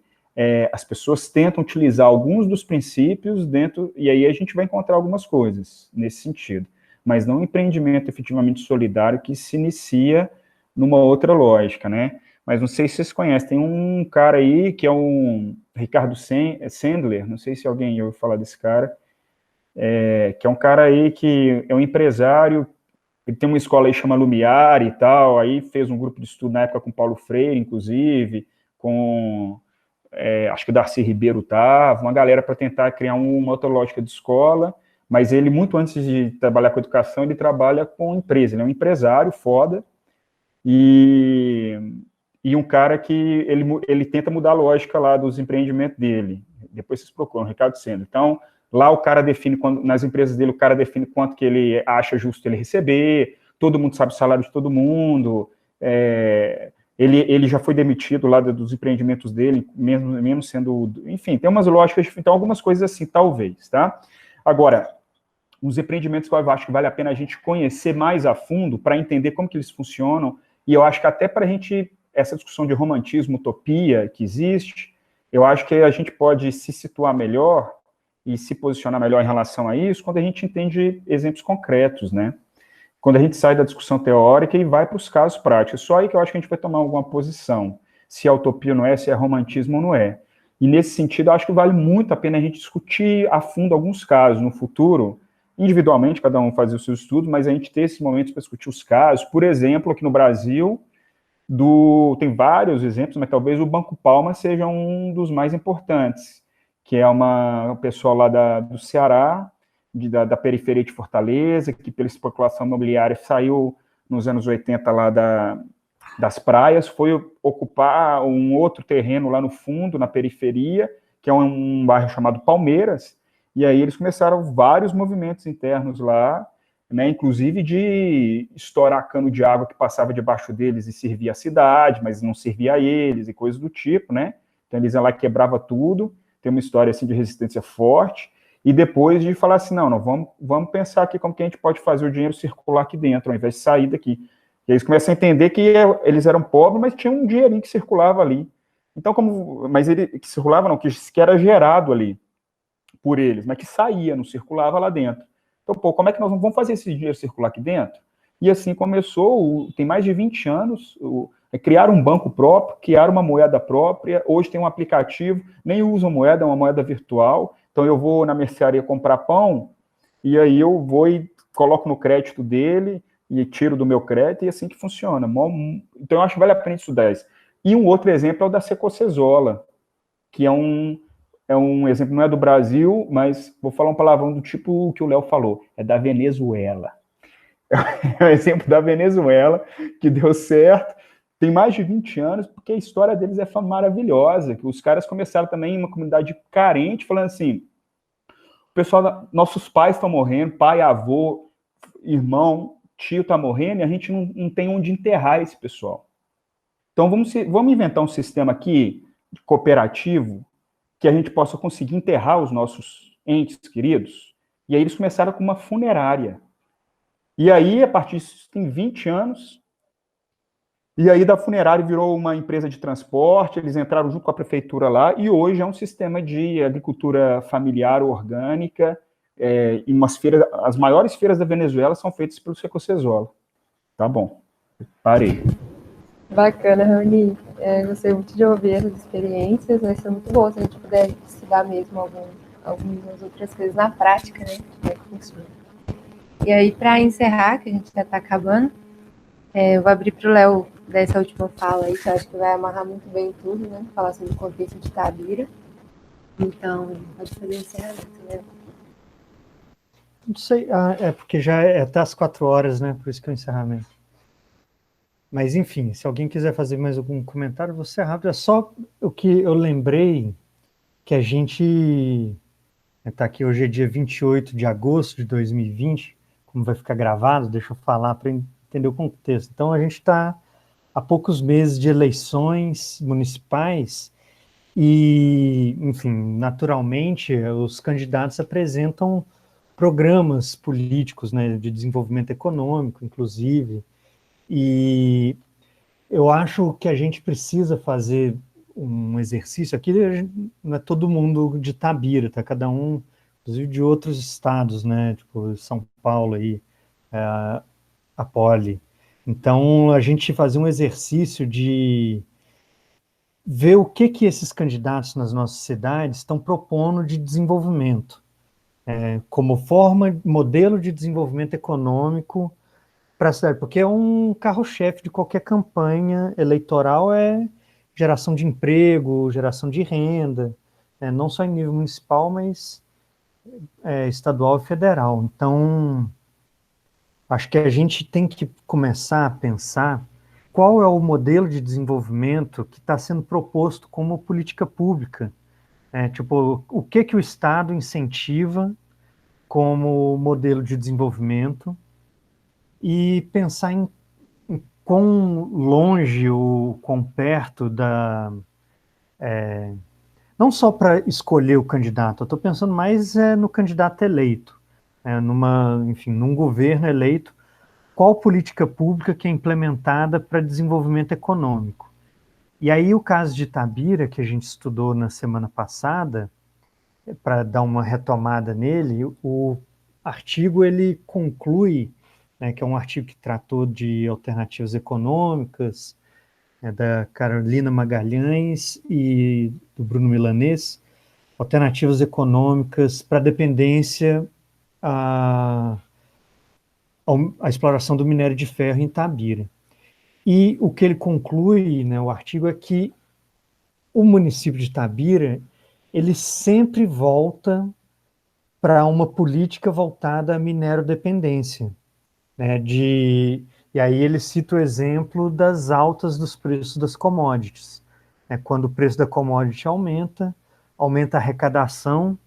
as pessoas tentam utilizar alguns dos princípios dentro, e aí a gente vai encontrar algumas coisas nesse sentido, mas não um empreendimento efetivamente solidário que se inicia numa outra lógica, né? Mas não sei se vocês conhecem, tem um cara aí que é um Ricardo Sandler, não sei se alguém ouviu falar desse cara, que é um cara aí que é um empresário, ele tem uma escola aí que chama Lumiar e tal, aí fez um grupo de estudo na época com Paulo Freire, inclusive, com acho que o Darcy Ribeiro estava, uma galera para tentar criar uma outra lógica de escola, mas ele, muito antes de trabalhar com educação, ele trabalha com empresa, ele é um empresário foda, e um cara que ele tenta mudar a lógica lá dos empreendimentos dele. Depois vocês procuram, Ricardo Sandler. Então, lá o cara define, nas empresas dele, o cara define quanto que ele acha justo ele receber, todo mundo sabe o salário de todo mundo, ele já foi demitido lá dos empreendimentos dele, mesmo sendo... Enfim, tem umas lógicas, então algumas coisas assim, talvez, tá? Agora, os empreendimentos que eu acho que vale a pena a gente conhecer mais a fundo para entender como que eles funcionam, e eu acho que até para a gente, essa discussão de romantismo, utopia que existe, eu acho que a gente pode se situar melhor e se posicionar melhor em relação a isso quando a gente entende exemplos concretos, né? Quando a gente sai da discussão teórica e vai para os casos práticos. Só aí que eu acho que a gente vai tomar alguma posição, se é utopia ou não é, se é romantismo ou não é. E nesse sentido, eu acho que vale muito a pena a gente discutir a fundo alguns casos no futuro, individualmente, cada um fazer os seus estudos, mas a gente ter esses momentos para discutir os casos. Por exemplo, aqui no Brasil, tem vários exemplos, mas talvez o Banco Palma seja um dos mais importantes, que é um pessoal lá do Ceará, da periferia de Fortaleza, que pela especulação imobiliária saiu nos anos 80 lá das praias, foi ocupar um outro terreno lá no fundo, na periferia, que é um bairro chamado Palmeiras, e aí eles começaram vários movimentos internos lá, né, inclusive de estourar cano de água que passava debaixo deles e servia a cidade, mas não servia a eles, e coisas do tipo, né? Então eles iam lá, quebrava tudo, tem uma história assim de resistência forte, e depois de falar assim, não, vamos pensar aqui como que a gente pode fazer o dinheiro circular aqui dentro, ao invés de sair daqui. E eles começam a entender que eles eram pobres, mas tinha um dinheirinho que circulava ali. Então, mas ele que circulava não, que era gerado ali por eles, mas que saía, não circulava lá dentro. Então, como é que nós vamos fazer esse dinheiro circular aqui dentro? E assim começou, tem mais de 20 anos, criar um banco próprio, criar uma moeda própria, hoje tem um aplicativo, nem usam moeda, é uma moeda virtual, então eu vou na mercearia comprar pão, e aí eu vou e coloco no crédito dele, e tiro do meu crédito, e assim que funciona. Então eu acho que vale a pena estudar isso. E um outro exemplo é o da Secocesola, que é um exemplo, não é do Brasil, mas vou falar um palavrão do tipo que o Léo falou, é da Venezuela. É o exemplo da Venezuela, que deu certo, tem mais de 20 anos, porque a história deles é maravilhosa, que os caras começaram também em uma comunidade carente, falando assim, o pessoal, nossos pais estão morrendo, pai, avô, irmão, tio está morrendo, e a gente não tem onde enterrar esse pessoal. Então, vamos inventar um sistema aqui, cooperativo, que a gente possa conseguir enterrar os nossos entes queridos. E aí eles começaram com uma funerária. E aí, a partir disso, tem 20 anos, e aí da funerária virou uma empresa de transporte, eles entraram junto com a prefeitura lá, e hoje é um sistema de agricultura familiar orgânica, e as maiores feiras da Venezuela são feitas pelo Secocesola. Tá bom, parei. Bacana, Raoni. Gostei muito de ouvir essas experiências, vai ser muito bom se a gente puder estudar mesmo algumas outras coisas na prática, né? Como é que funciona. E aí, para encerrar, que a gente já está acabando, eu vou abrir para o Léo dessa última fala aí, que eu acho que vai amarrar muito bem tudo, né? Falar sobre o contexto de Tabira. Então, pode fazer o encerramento, né? Não sei, é porque já é até as 4 horas, né? Por isso que é o encerramento. Mas, enfim, se alguém quiser fazer mais algum comentário, vou ser rápido. É só o que eu lembrei que a gente está aqui, hoje é dia 28 de agosto de 2020, como vai ficar gravado, deixa eu falar para entender o contexto. Então, a gente está há poucos meses de eleições municipais e, enfim, naturalmente, os candidatos apresentam programas políticos, né, de desenvolvimento econômico, inclusive, e eu acho que a gente precisa fazer um exercício aqui, não é todo mundo de Tabira, tá? Cada um, inclusive de outros estados, né? Tipo São Paulo aí, a Poli. Então, a gente fazer um exercício de ver o que esses candidatos nas nossas cidades estão propondo de desenvolvimento, como forma, modelo de desenvolvimento econômico para a cidade, porque é um carro-chefe de qualquer campanha eleitoral, é geração de emprego, geração de renda, não só em nível municipal, mas estadual e federal. Então, acho que a gente tem que começar a pensar qual é o modelo de desenvolvimento que está sendo proposto como política pública. Tipo, o que o Estado incentiva como modelo de desenvolvimento e pensar em quão longe ou quão perto não só para escolher o candidato, eu estou pensando mais no candidato eleito, enfim, num governo eleito, qual política pública que é implementada para desenvolvimento econômico. E aí o caso de Tabira, que a gente estudou na semana passada, para dar uma retomada nele, o artigo ele conclui, né, que é um artigo que tratou de alternativas econômicas, da Carolina Magalhães e do Bruno Milanês, alternativas econômicas para dependência à exploração do minério de ferro em Tabira. E o que ele conclui, né, o artigo, é que o município de Tabira ele sempre volta para uma política voltada à minério-dependência, né, e aí ele cita o exemplo das altas dos preços das commodities. Quando o preço da commodity aumenta a arrecadação,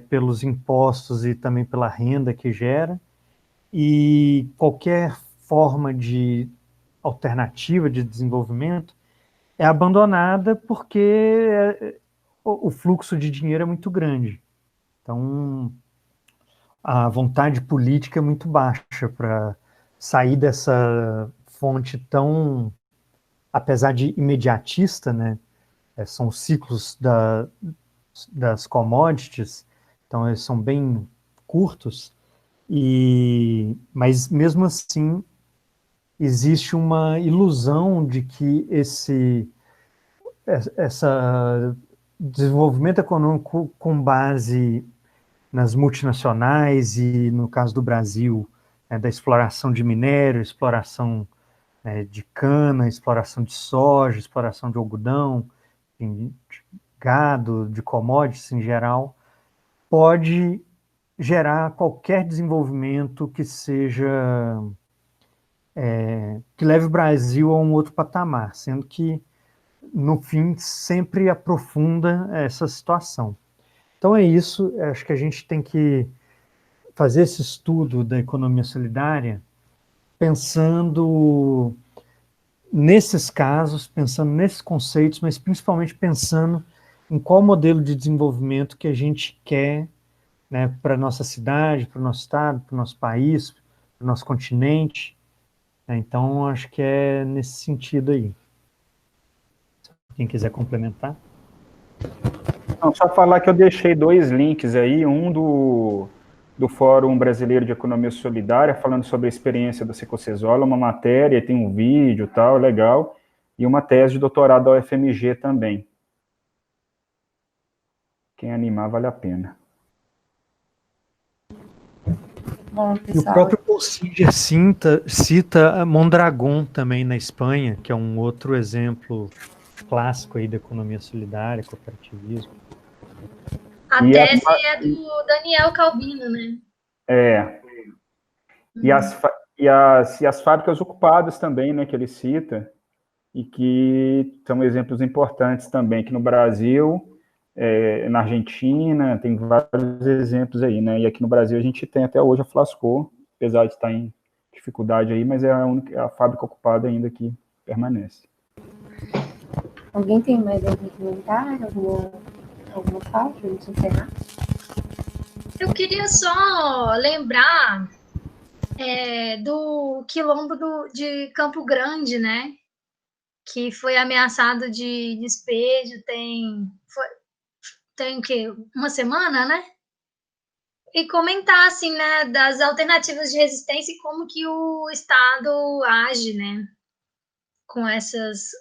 pelos impostos e também pela renda que gera, e qualquer forma de alternativa de desenvolvimento é abandonada porque o fluxo de dinheiro é muito grande. Então, a vontade política é muito baixa para sair dessa fonte tão, apesar de imediatista, né? São os ciclos das commodities, então eles são bem curtos, mas mesmo assim existe uma ilusão de que esse desenvolvimento econômico com base nas multinacionais e, no caso do Brasil, da exploração de minério, exploração de cana, exploração de soja, exploração de algodão, enfim, de gado, de commodities em geral, pode gerar qualquer desenvolvimento que seja que leve o Brasil a um outro patamar, sendo que no fim sempre aprofunda essa situação. Então é isso, acho que a gente tem que fazer esse estudo da economia solidária pensando nesses casos, pensando nesses conceitos, mas principalmente pensando em qual modelo de desenvolvimento que a gente quer, né, para a nossa cidade, para o nosso estado, para o nosso país, para o nosso continente. Então, acho que é nesse sentido aí. Quem quiser complementar. Não, só falar que eu deixei 2 links aí, um do Fórum Brasileiro de Economia Solidária, falando sobre a experiência da Secocesola, uma matéria, tem um vídeo, tal, legal, e uma tese de doutorado da UFMG também. Quem animar, vale a pena. Bom, E o próprio Paul Singer cita Mondragón também na Espanha, que é um outro exemplo clássico aí da economia solidária, cooperativismo. A tese é do Daniel Calvino, né? E as fábricas ocupadas também, né, que ele cita, e que são exemplos importantes também, que no Brasil, na Argentina, tem vários exemplos aí, né, e aqui no Brasil a gente tem até hoje a Flasco, apesar de estar em dificuldade aí, mas é a fábrica ocupada ainda que permanece. Alguém tem mais algum comentário, alguma fala para a gente encerrar? Eu queria só lembrar do quilombo de Campo Grande, né? Que foi ameaçado de despejo tem o quê? Uma semana, né? E comentar, assim, né, das alternativas de resistência e como que o Estado age, né, com essas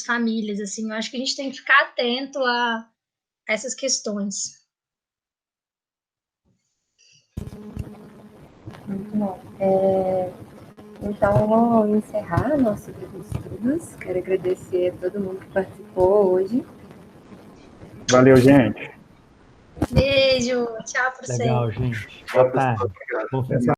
famílias, assim. Eu acho que a gente tem que ficar atento a essas questões. Muito bom. Então, eu vou encerrar nosso grupo de estudos. Quero agradecer a todo mundo que participou hoje. Valeu, gente. Beijo, tchau para vocês. Legal, gente. Boa tarde. Bom fim de semana.